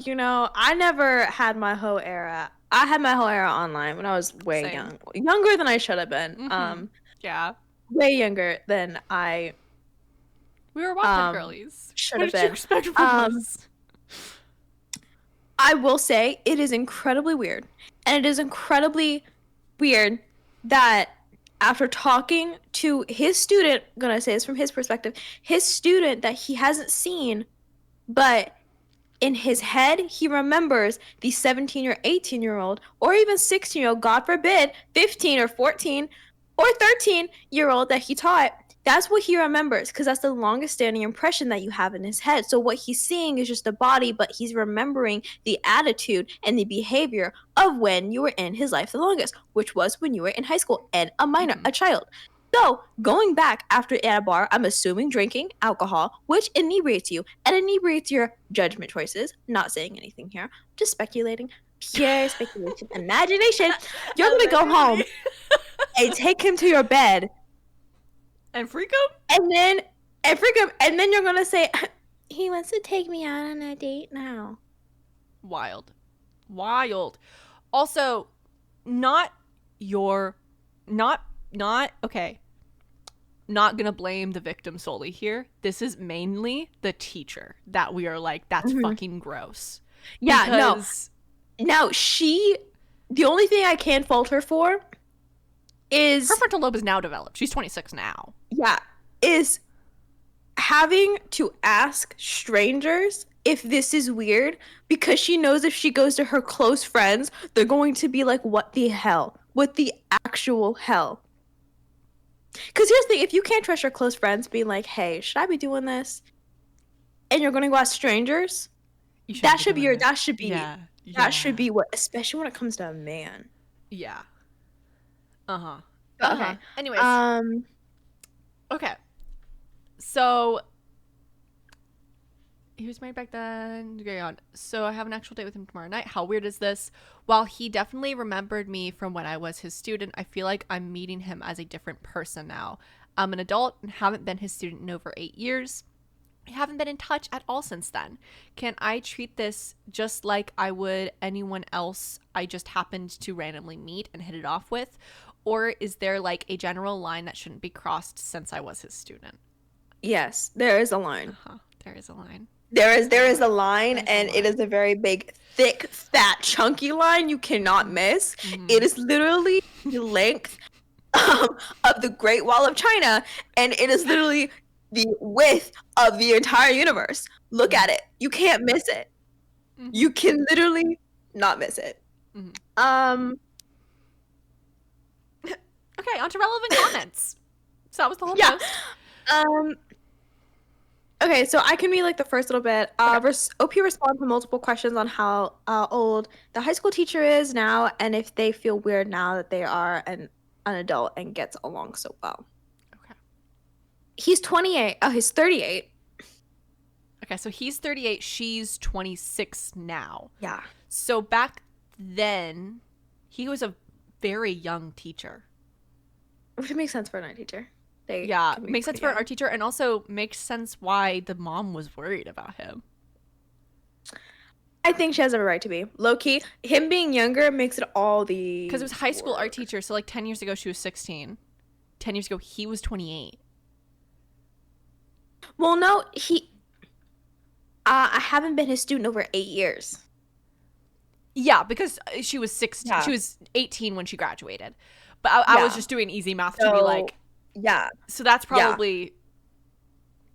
I never had my whole era. I had my whole era online when I was way Same. young. Younger than I should have been. Mm-hmm. Yeah. Way younger than I We were watching Girlies. should What have did you been. expect from us? I will say it is incredibly weird. And it is incredibly weird that after talking to his student, I'm gonna say this from his perspective, his student that he hasn't seen, but in his head, he remembers the 17 or 18-year-old, or even 16-year-old, God forbid, 15 or 14 or 13-year-old that he taught. That's what he remembers, because that's the longest standing impression that you have in his head. So what he's seeing is just the body, but he's remembering the attitude and the behavior of when you were in his life the longest, which was when you were in high school and a minor, a child. So going back after at a bar, I'm assuming drinking alcohol, which inebriates you and inebriates your judgment choices. Not saying anything here, just speculating. Pure speculation, imagination. You're gonna go home and take him to your bed. And freak him? And then you're gonna say, he wants to take me out on a date now. Wild. Also, okay. Not gonna blame the victim solely here. This is mainly the teacher that we are like, that's fucking gross. Yeah, because... no. Now, the only thing I can fault her for is... her frontal lobe is now developed. She's 26 now. Yeah, is having to ask strangers if this is weird, because she knows if she goes to her close friends, they're going to be like, what the hell? What the actual hell? Because here's the thing, if you can't trust your close friends being like, hey, should I be doing this? And you're going to go ask strangers, that should be what, especially when it comes to a man. Yeah. Uh-huh. Okay. Anyways. Okay. So he was married back then. Carry on. So I have an actual date with him tomorrow night. How weird is this? While he definitely remembered me from when I was his student, I feel like I'm meeting him as a different person now. I'm an adult and haven't been his student in over 8 years. I haven't been in touch at all since then. Can I treat this just like I would anyone else I just happened to randomly meet and hit it off with? Or is there like a general line that shouldn't be crossed since I was his student? Yes, there is a line. There is a line. There is a line, and it is a very big, thick, fat, chunky line you cannot miss. Mm-hmm. It is literally the length of the Great Wall of China, and it is literally the width of the entire universe. Look at it. You can't miss it. Mm-hmm. You can literally not miss it. Mm-hmm. Okay, on to relevant comments. So that was the whole post. Okay, so I can read like the first little bit. OP responds to multiple questions on how old the high school teacher is now and if they feel weird now that they are an adult and gets along so well. Okay. He's 28. Oh, he's 38. Okay, so he's 38. She's 26 now. Yeah. So back then, he was a very young teacher. Which makes sense for an art teacher. Yeah, makes sense for an art teacher, and also makes sense why the mom was worried about him. I think she has every right to be. Low key, him being younger makes it all the... Because it was high school art teacher, so like 10 years ago she was 16. 10 years ago he was 28. Well, no, I haven't been his student over 8 years. Yeah, because she was 16. Yeah. She was 18 when she graduated. But I was just doing easy math to be like... Yeah. So that's probably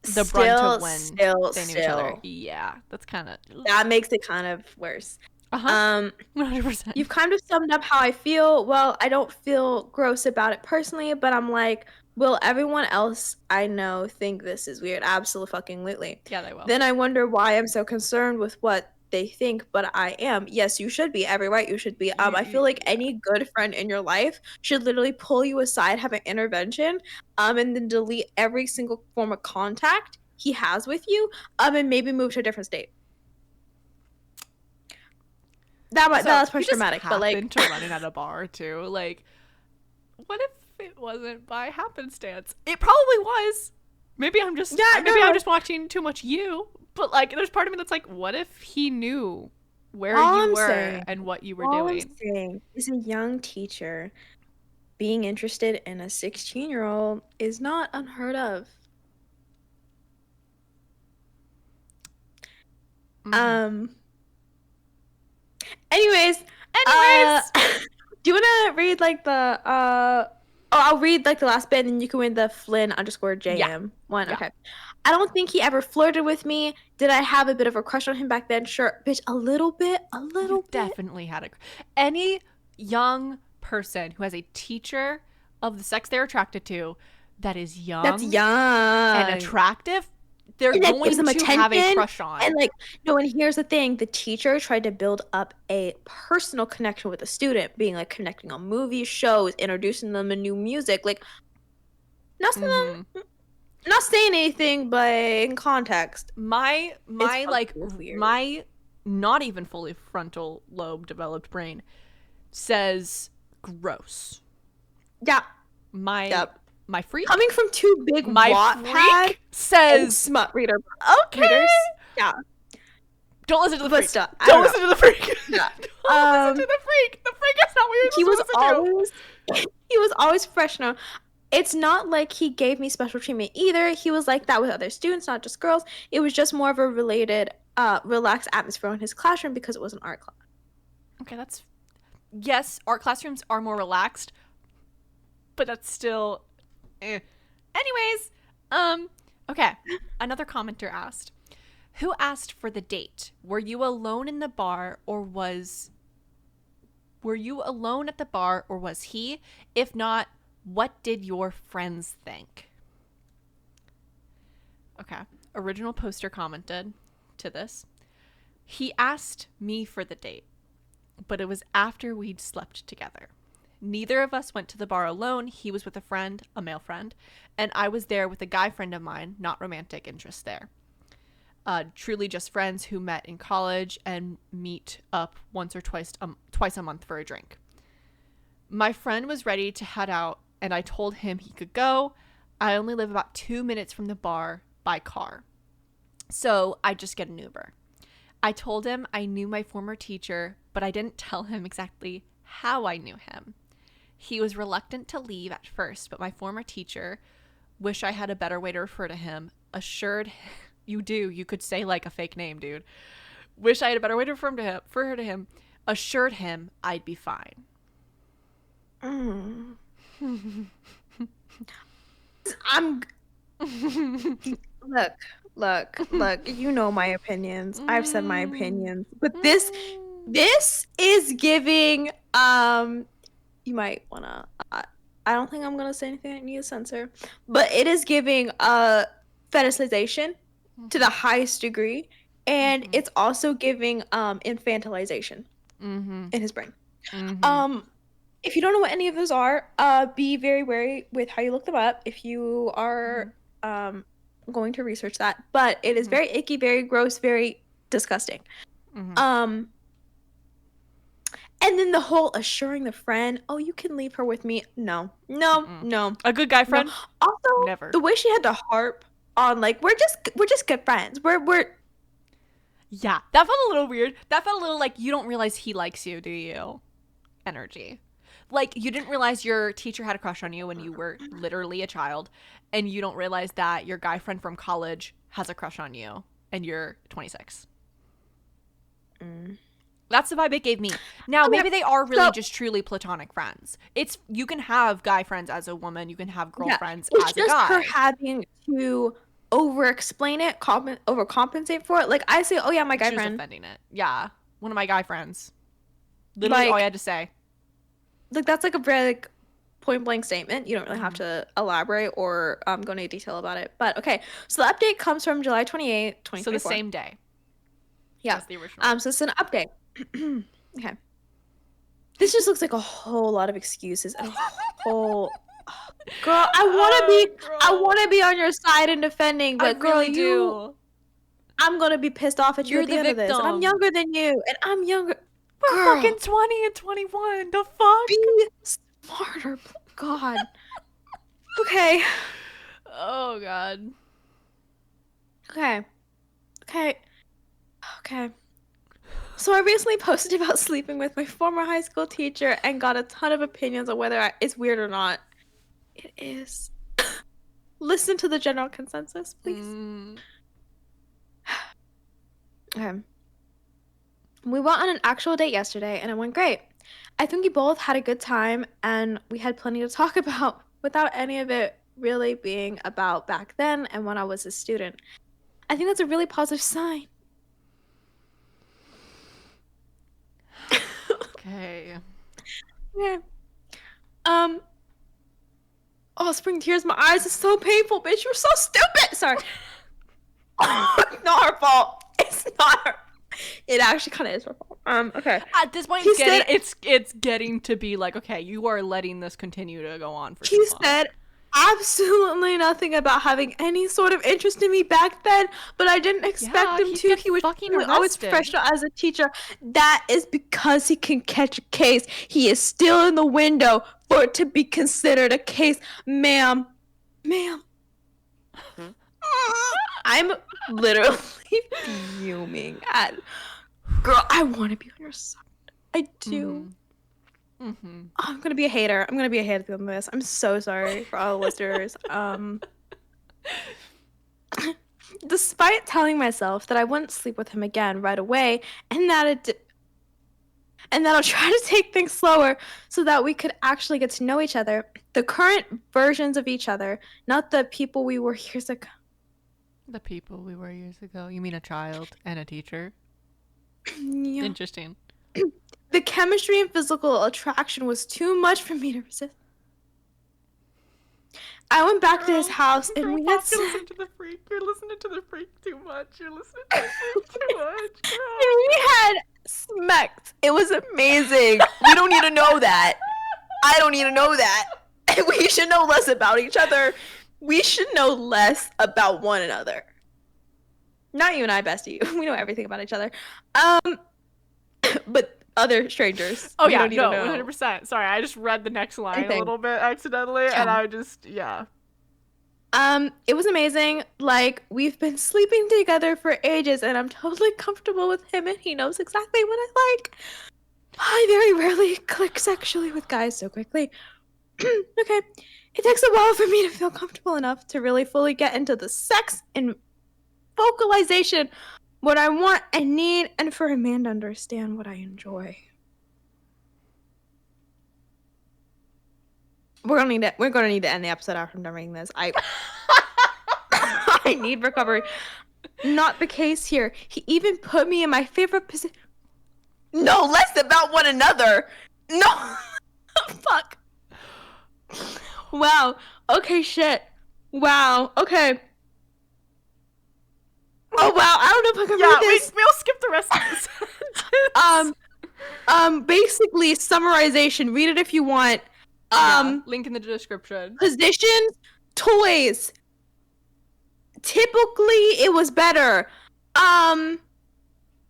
the brunt of when they knew each other. Yeah, that's kind of... That makes it kind of worse. 100%. You've kind of summed up how I feel. Well, I don't feel gross about it personally, but I'm like, will everyone else I know think this is weird? Absolutely. Yeah, they will. Then I wonder why I'm so concerned with what they think, but I am. Yes, you should be. Every right you should be. I feel like any good friend in your life should literally pull you aside, have an intervention, and then delete every single form of contact he has with you, and maybe move to a different state. That's pretty dramatic, but like to running at a bar too. Like, what if it wasn't by happenstance? It probably was. Maybe I'm just I'm just watching too much you. But like, there's part of me that's like, what if he knew where you were and what you were doing? All I'm saying is a young teacher being interested in a 16-year-old is not unheard of. Mm-hmm. Anyways, do you want to read like the I'll read like the last bit and then you can read the Flynn_JM one. Yeah. Okay. I don't think he ever flirted with me. Did I have a bit of a crush on him back then? Sure. Bitch, a little bit. Definitely had any young person who has a teacher of the sex they're attracted to that is young. That's young. And attractive. They're going to have a crush on. And like, no, and here's the thing. The teacher tried to build up a personal connection with the student, being like connecting on movies, shows, introducing them to new music. Like, not saying anything, but in context. My not even fully frontal lobe developed brain says gross. Yeah. My freak coming from two big freak says smut reader. Okay. Readers. Yeah. Don't listen to the freak. Don't listen to the freak. Yeah. Don't listen to the freak. The freak is not weird. He was always professional. It's not like he gave me special treatment either. He was like that with other students, not just girls. It was just more of a relaxed atmosphere in his classroom because it was an art class. Okay, yes, art classrooms are more relaxed, but that's still Anyways, okay. Another commenter asked, who asked for the date? Were you alone in the bar or was he? If not, what did your friends think? Okay. Original poster commented to this. He asked me for the date, but it was after we'd slept together. Neither of us went to the bar alone. He was with a friend, a male friend, and I was there with a guy friend of mine, not romantic interest there. Truly just friends who met in college and meet up once or twice a month for a drink. My friend was ready to head out, and I told him he could go. I only live about 2 minutes from the bar by car, so I just get an Uber. I told him I knew my former teacher, but I didn't tell him exactly how I knew him. He was reluctant to leave at first, but my former teacher, wish I had a better way to refer to him, assured him, you could say like a fake name, dude. Wish I had a better way to refer to him, assured him I'd be fine. Look, you know my opinions. I've said my opinions. But this is giving you might wanna I don't think I'm gonna say anything I need to censor, but it is giving fetishization to the highest degree, and Mm-hmm. it's also giving infantilization Mm-hmm. in his brain. Mm-hmm. If you don't know what any of those are, be very wary with how you look them up if you Mm-hmm. are going to research that. But it is Mm-hmm. very icky, very gross, very disgusting. Mm-hmm. Um, and then the whole assuring the friend, oh, you can leave her with me. No, no, Mm-mm. no, A good guy no. friend? Also, Never. the way she had to harp on like we're just good friends. We're Yeah, that felt a little weird. That felt a little like you don't realize he likes you, do you? Energy. Like you didn't realize your teacher had a crush on you when you were literally a child, and you don't realize that your guy friend from college has a crush on you, and you're 26. Mm. That's the vibe it gave me. Now, Okay, maybe they are really so just truly platonic friends. It's you can have guy friends as a woman, you can have yeah, girlfriends it's as a just her guy. having to over explain it, overcompensate for it. Like I say, oh yeah, my guy She was friend. defending it. Yeah, one of my guy friends. Literally all I Like had to say. that's like a very like, point blank statement. You don't really have Mm-hmm. to elaborate or go into detail about it. But okay, so the update comes from July 28th, So the 2024. same day Yeah. as the original. So it's an update. Okay. This just looks like a whole lot of excuses and a whole girl, Oh, I girl. wanna be on your side in defending, I but girl, really do. I'm gonna be pissed off at you You're at the the end of this. And I'm victim. younger than you, and I'm younger. We're fucking Girl, 20 and 21. The fuck? be smarter. God. Okay. Oh, God. Okay. Okay. Okay. So I recently posted about sleeping with my former high school teacher and got a ton of opinions on whether it's weird or not. It is. Listen to the general consensus, please. Mm. Okay. We went on an actual date yesterday and it went great. I think we both had a good time and we had plenty to talk about without any of it really being about back then and when I was a student. I think that's a really positive sign. Okay. Yeah. Um. Oh, spring tears in my eyes. It's so painful, bitch. You're so stupid. Sorry. It's not her fault. It's not her. It actually kind of is her fault. Okay. At this point, He said it's getting to be like, okay, you are letting this continue to go on for too he long. said absolutely nothing about having any sort of interest in me back then, but I didn't expect Yeah, him he'd to. get He was fucking always arrested. professional as a teacher. That is because he can catch a case. He is still in the window for it to be considered a case, ma'am. Ma'am. I'm literally fuming at girl. I want to be on your side. I do. Mm-hmm. I'm gonna be a hater. I'm gonna be a hater at the end of this. I'm so sorry for all the listeners. Despite telling myself that I wouldn't sleep with him again right away, and and that I'll try to take things slower so that we could actually get to know each other, the current versions of each other, not the people we were years ago. The people we were years ago. You mean a child and a teacher? Yeah. Interesting. The chemistry and physical attraction was too much for me to resist. I went back to his house and we had sex. Listen to the freak. You're listening to the freak too much. You're listening to the freak too much. Girl. And we had smacked. It was amazing. We don't need to know that. I don't need to know that. We should know less about each other. We should know less about one another. Not you and I, bestie. We know everything about each other. But other strangers. Oh we yeah, don't need no, to know. 100%. Sorry, I just read the next line Anything. a little bit accidentally, Yeah. and I just yeah. It was amazing. Like, we've been sleeping together for ages, and I'm totally comfortable with him, and he knows exactly what I like. I very rarely click sexually with guys so quickly. Okay. It takes a while for me to feel comfortable enough to really fully get into the sex and vocalization, what I want and need, and for a man to understand what I enjoy. We're gonna need to end the episode after I'm done reading this. I need recovery. Not the case here. He even put me in my favorite position. No, less about one another. No. Fuck. Wow. Okay, shit. Wow. Okay. motherfucker Yeah, read this. we'll skip the rest of this. Basically, summarization. Read it if you want. Yeah, link in the description. Positions, toys. Typically, it was better.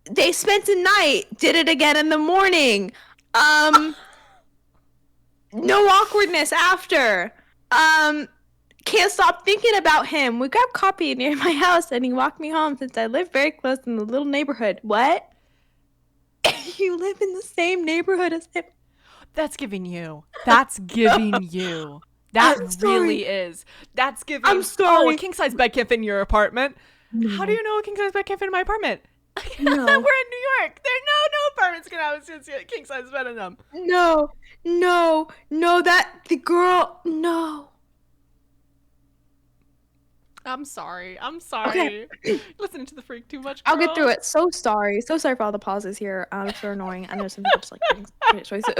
They spent a night, did it again in the morning. No awkwardness after. Can't stop thinking about him. We grabbed coffee near my house and he walked me home since I live very close in the little neighborhood. What? You live in the same neighborhood as him? That's giving you. That's giving you. That really is. That's giving. I'm sorry. Oh, a king size bed can't fit in your apartment. No. How do you know a king size bed can't fit in my apartment? No. We're in New York. There no apartments can have a king size bed in them. No. That the girl. No. I'm sorry. Okay. Listening to the freak too much. Girl. I'll get through it. So sorry for all the pauses here. It's so annoying. I know some people just like choices.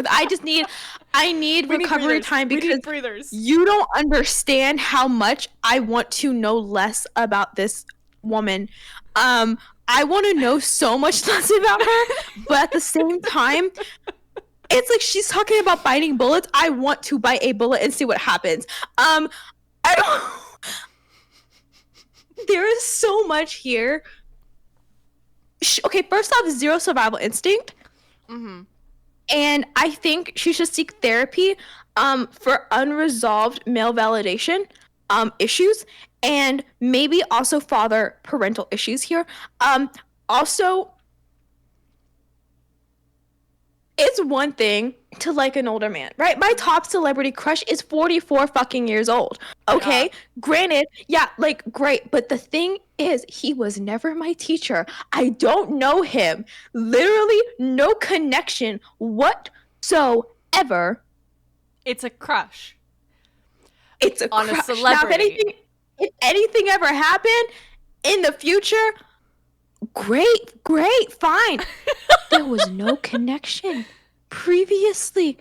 I need recovery time because you don't understand how much I want to know less about this woman. I want to know so much less about her, but at the same time, it's like she's talking about biting bullets. I want to bite a bullet and see what happens. I don't. There is so much here. Okay, first off, zero survival instinct. Mm-hmm. And I think she should seek therapy for unresolved male validation issues, and maybe also father parental issues here. Also, it's one thing to like an older man, right? My top celebrity crush is 44 fucking years old. Okay, yeah. Granted, yeah, like great, but the thing is, he was never my teacher. I don't know him. Literally no connection whatsoever. It's a crush. It's a on crush. A celebrity. Now, if anything ever happened in the future, great, fine. There was no connection previously.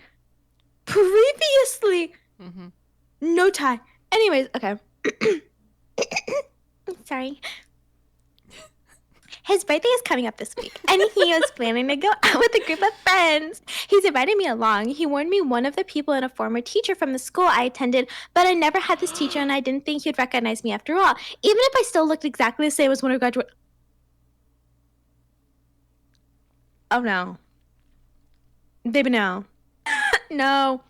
Mm-hmm. No tie. Anyways, okay. Sorry. His birthday is coming up this week, and he was planning to go out with a group of friends. He's invited me along. He warned me one of the people and a former teacher from the school I attended, but I never had this teacher, and I didn't think he'd recognize me after all, even if I still looked exactly the same as when I graduated. Oh, no. Baby, no. No.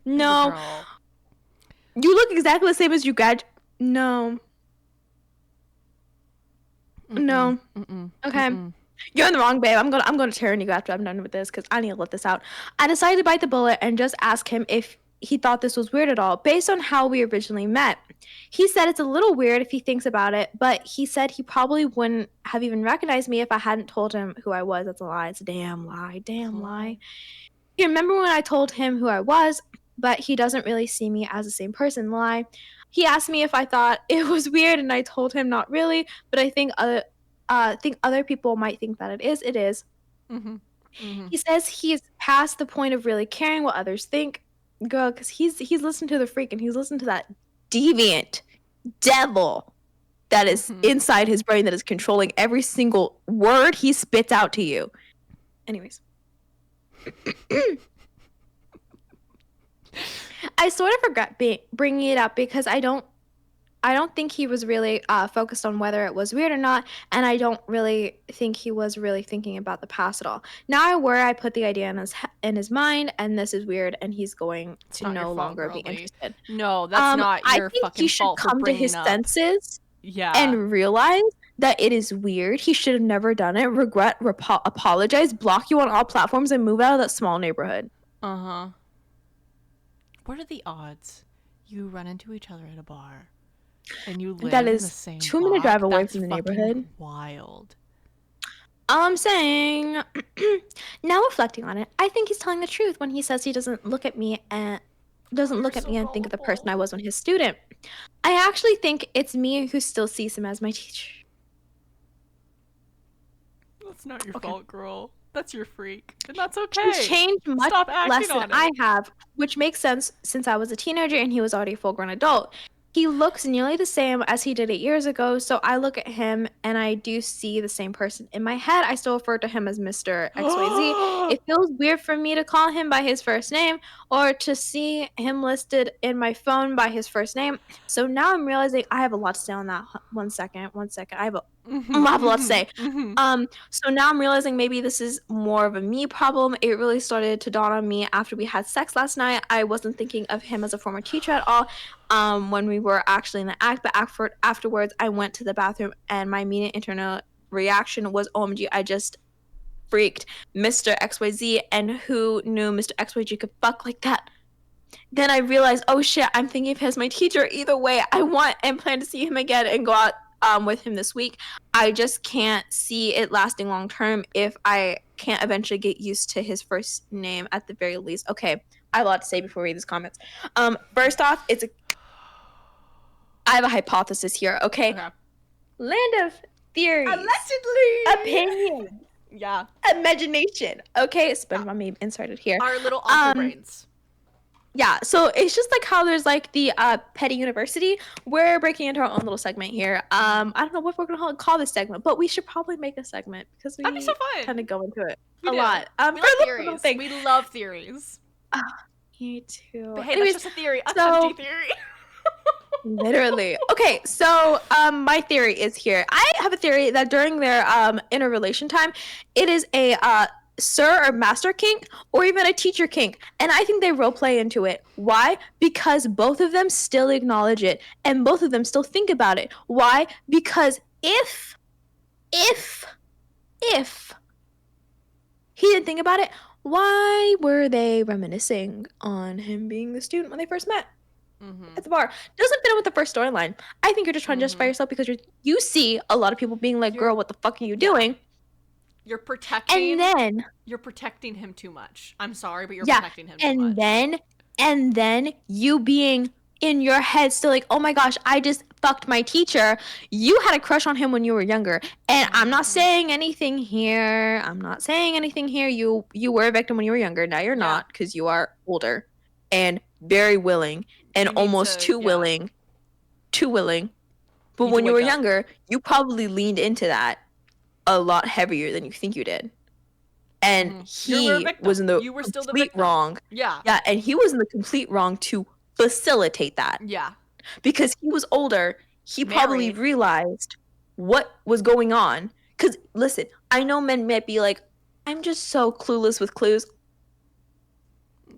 You look exactly the same as you graduated. No. No. Okay. You're in the wrong, babe. I'm gonna turn you after I'm done with this because I need to let this out. I decided to bite the bullet and just ask him if he thought this was weird at all, based on how we originally met. He said it's a little weird if he thinks about it, but he said he probably wouldn't have even recognized me if I hadn't told him who I was. That's a lie. It's a damn lie. He remembered when I told him who I was, but he doesn't really see me as the same person. Lie. He asked me if I thought it was weird, and I told him not really, but I think other people might think that it is. It is. He says he's past the point of really caring what others think. Girl, because he's listened to the freak, and he's listened to that deviant devil that is inside his brain that is controlling every single word he spits out to you. Anyways. I sort of regret bringing it up because I don't think he was really focused on whether it was weird or not, and I don't really think he was really thinking about the past at all. Now I put the idea in his mind, and this is weird, and he's going to no longer be interested. No, that's not your fucking fault. I think he should come to his senses, and realize that it is weird. He should have never done it. Regret, apologize, block you on all platforms, and move out of that small neighborhood. What are the odds you run into each other at a bar? And you live that in is the same 2-minute drive away from the neighborhood. Wild. I'm saying, now reflecting on it, I think he's telling the truth when he says he doesn't look at me and think of the person I was when his student. I actually think it's me who still sees him as my teacher. That's not your fault, girl. That's your freak, and that's okay. He's changed much less than I have, which makes sense since I was a teenager and he was already a full-grown adult. He looks nearly the same as he did 8 years ago. So I look at him and I do see the same person. In my head, I still refer to him as Mr. XYZ. It feels weird for me to call him by his first name or to see him listed in my phone by his first name. So now I'm realizing I have a lot to say on that. One second. I have a lot to say. So now I'm realizing maybe this is more of a me problem. It really started to dawn on me after we had sex last night. I wasn't thinking of him as a former teacher at all. When we were actually in the act, but afterwards I went to the bathroom and my immediate internal reaction was, OMG, I just freaked Mr. XYZ, and who knew Mr. XYZ could fuck like that? Then I realized, oh shit, I'm thinking of him as my teacher. Either way, I want and plan to see him again and go out with him this week. I just can't see it lasting long term if I can't eventually get used to his first name at the very least. Okay, I have a lot to say before we read these comments. First off, I have a hypothesis here, okay? Land of theories. Allegedly. Opinion. Yeah. Imagination. Okay, SpongeBob maybe inserted here. Our little awful brains. Yeah, so it's just like how there's like the petty university. We're breaking into our own little segment here. I don't know what we're gonna call this segment, but we should probably make a segment because we That'd be so fun. Kind of go into it We a do. lot. We love theories. We love theories. Me too. But hey, Anyways, that's just a theory. A empty theory. Literally. Okay, so my theory is here. I have a theory that during their interrelation time, it is a sir or master kink or even a teacher kink, and I think they role play into it. Why? Because both of them still acknowledge it and both of them still think about it. Why? Because if he didn't think about it, why were they reminiscing on him being the student when they first met at the bar? Doesn't fit in with the first storyline. I think you're just trying to justify yourself because you see a lot of people being like, girl, what the fuck are you doing? You're protecting. And then you're protecting him too much. I'm sorry, but you're protecting him too much. And then you being in your head still like, oh my gosh, I just fucked my teacher. You had a crush on him when you were younger. And I'm not saying anything here. You were a victim when you were younger. Now you're not, because you are older and very willing and almost too willing. But when you were younger, you probably leaned into that a lot heavier than you think you did. And he was in the complete wrong. Yeah, and he was in the complete wrong to facilitate that. Yeah. Because he was older, he probably realized what was going on. Because, listen, I know men might be like, I'm just so clueless with clues.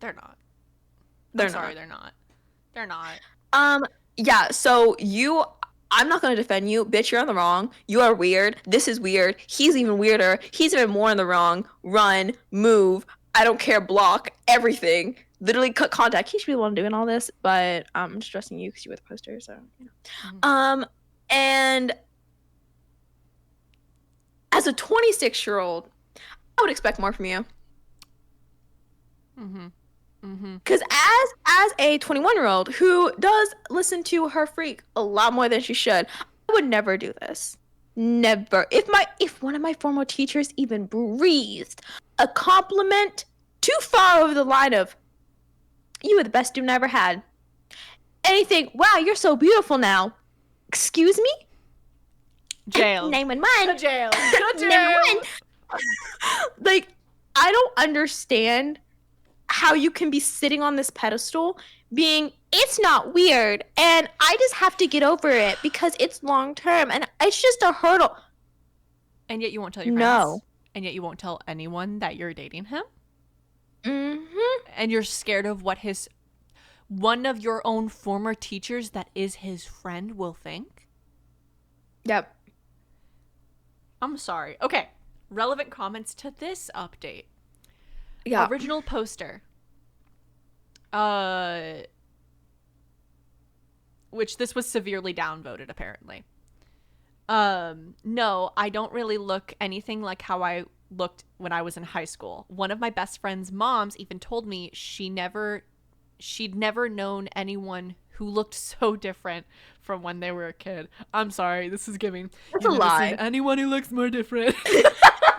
They're not. They're not. Yeah, so I'm not going to defend you. Bitch, you're on the wrong. You are weird. This is weird. He's even weirder. He's even more on the wrong. Run, move, I don't care, block, everything. Literally cut contact. He should be the one doing all this, but I'm just stressing you because you were the poster, so, you know. And as a 26-year-old, I would expect more from you. Because as a 21-year-old who does listen to her freak a lot more than she should, I would never do this. Never. If one of my former teachers even breathed a compliment too far over the line of, you were the best student I ever had. Anything, wow, you're so beautiful now. Excuse me? Jail. 911. Jail. Like, I don't understand how you can be sitting on this pedestal being, it's not weird and I just have to get over it because it's long term and it's just a hurdle. And yet you won't tell your friends. And yet you won't tell anyone that you're dating him. And you're scared of what one of your own former teachers that is his friend will think. Yep. I'm sorry. Okay. Relevant comments to this update. Yeah. Original poster. Which this was severely downvoted, apparently. No, I don't really look anything like how I looked when I was in high school. One of my best friend's moms even told me she'd never known anyone who looked so different from when they were a kid. I'm sorry, this is giving. That's a lie. Anyone who looks more different.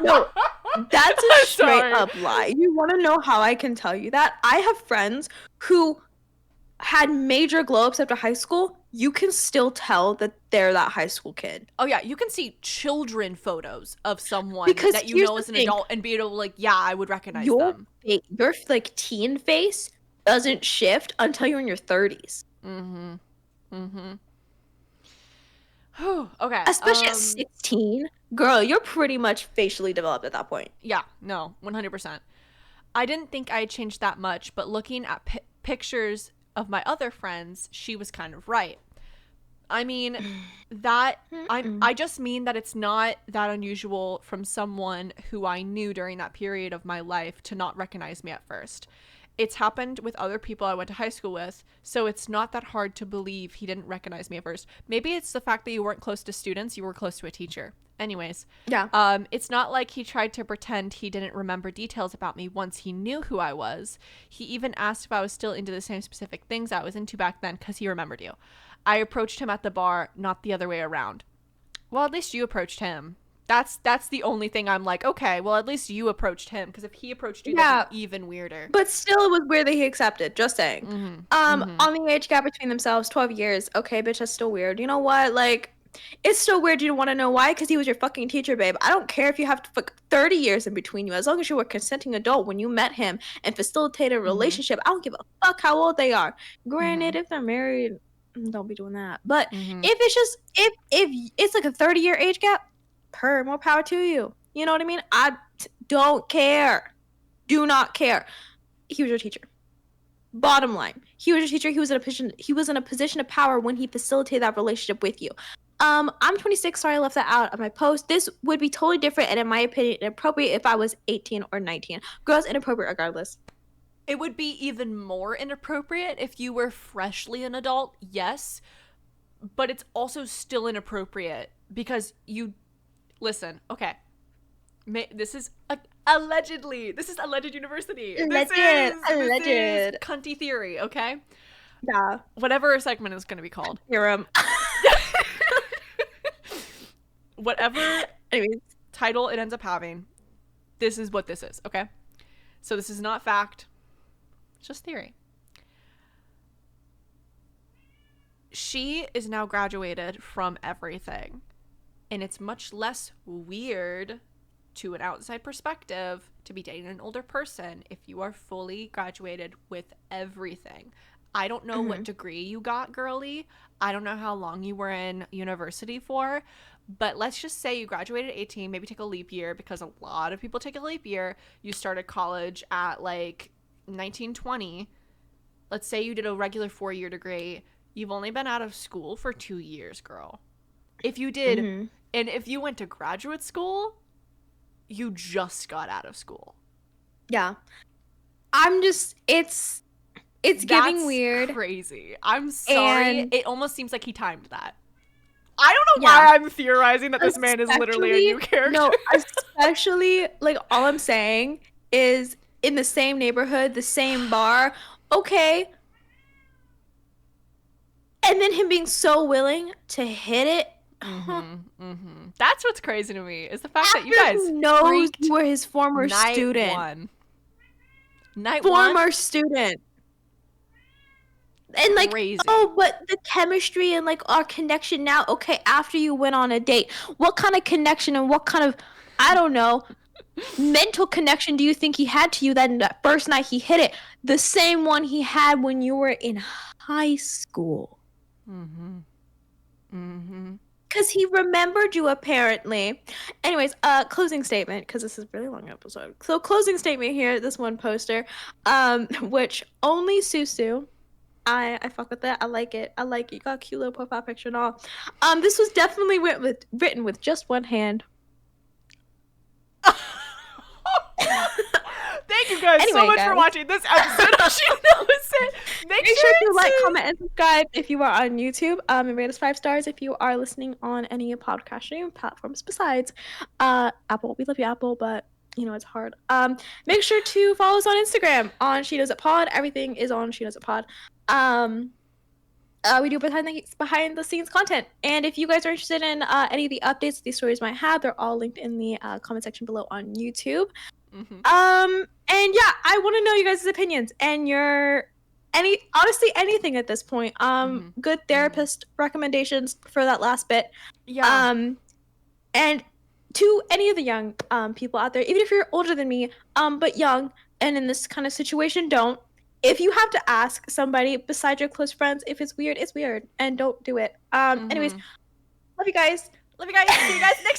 No, that's a straight up lie. You want to know how I can tell you that? I have friends who had major glow ups after high school. you can still tell that they're that high school kid. Oh yeah, you can see children photos of someone Because that you here's know the as an thing, adult and be able to like, yeah, I would recognize your them. your like teen face doesn't shift until you're in your 30s. Okay. Especially at 16, girl, you're pretty much facially developed at that point. Yeah, no, 100%. I didn't think I had changed that much, but looking at pictures of my other friends, she was kind of right. I mean, that I just mean that it's not that unusual from someone who I knew during that period of my life to not recognize me at first. It's happened with other people I went to high school with, so it's not that hard to believe he didn't recognize me at first. Maybe it's the fact that you weren't close to students, you were close to a teacher. Anyways, Yeah. it's not like he tried to pretend he didn't remember details about me once he knew who I was. He even asked if I was still into the same specific things I was into back then because he remembered you. I approached him at the bar, not the other way around. Well, at least you approached him. That's the only thing I'm like, okay, well, at least you approached him, because if he approached you, Yeah. that'd be even weirder. But still, it was weird that he accepted. Just saying. On the age gap between themselves, 12 years. Okay, bitch, that's still weird. You know what? Like, it's still weird. You want to know why? Because he was your fucking teacher, babe. I don't care if you have 30 years in between you. As long as you were a consenting adult when you met him and facilitated a relationship, I don't give a fuck how old they are. Granted, if they're married, don't be doing that. But if it's just if it's like a 30-year age gap, more power to you. You know what I mean? I don't care. Do not care. He was your teacher. Bottom line, he was your teacher. He was in a position of power when he facilitated that relationship with you. I'm 26. Sorry, I left that out of my post. This would be totally different and, in my opinion, inappropriate if I was 18 or 19. Girls, inappropriate regardless. It would be even more inappropriate if you were freshly an adult, yes, but it's also still inappropriate because you listen. Okay, this is allegedly. This is alleged university. This is cunty theory. Okay. Yeah. Whatever a segment is going to be called. Theorem. Whatever title it ends up having, this is what this is. Okay. So this is not fact. It's just theory. She is now graduated from everything, and it's much less weird to an outside perspective to be dating an older person if you are fully graduated with everything. I don't know what degree you got, girly. I don't know how long you were in university for, but let's just say you graduated at 18, maybe take a leap year, because a lot of people take a leap year. You started college at like 1920. Let's say you did a regular 4-year degree. You've only been out of school for 2 years, girl. If you did, and if you went to graduate school, you just got out of school. Yeah. I'm just, it's giving weird. Crazy. I'm sorry. It almost seems like he timed that. I don't know why I'm theorizing that this man is literally a new character. No, especially, like, all I'm saying is in the same neighborhood, the same bar. Okay. And then him being so willing to hit it. That's what's crazy to me, is the fact that you guys knows you were his former student. Former student. And like, crazy. Oh, but the chemistry and like our connection now. Okay, after you went on a date, what kind of connection and what kind of, I don't know, mental connection do you think he had to you that first night he hit it? The same one he had when you were in high school. Because he remembered you, apparently. Anyways, closing statement, because this is a really long episode. So closing statement here, this one poster, which only Susu. I fuck with that. I like it. You got a cute little profile picture and all. This was definitely written with just one hand. Thank you guys so much for watching this episode of sheknowsit. Make sure to like, comment, and subscribe if you are on YouTube. And rate us 5 stars if you are listening on any podcast streaming platforms besides Apple. We love you, Apple, but you know it's hard. Make sure to follow us on Instagram on sheknowsit.pod. Everything is on sheknowsit.pod. We do behind the scenes content, and if you guys are interested in any of the updates these stories might have, they're all linked in the comment section below on YouTube. And yeah, I want to know you guys' opinions and honestly anything at this point. Good therapist recommendations for that last bit. Yeah. And to any of the young people out there, even if you're older than me, but young and in this kind of situation, don't. If you have to ask somebody besides your close friends if it's weird, and don't do it. Anyways, love you guys. Love you guys. See you guys next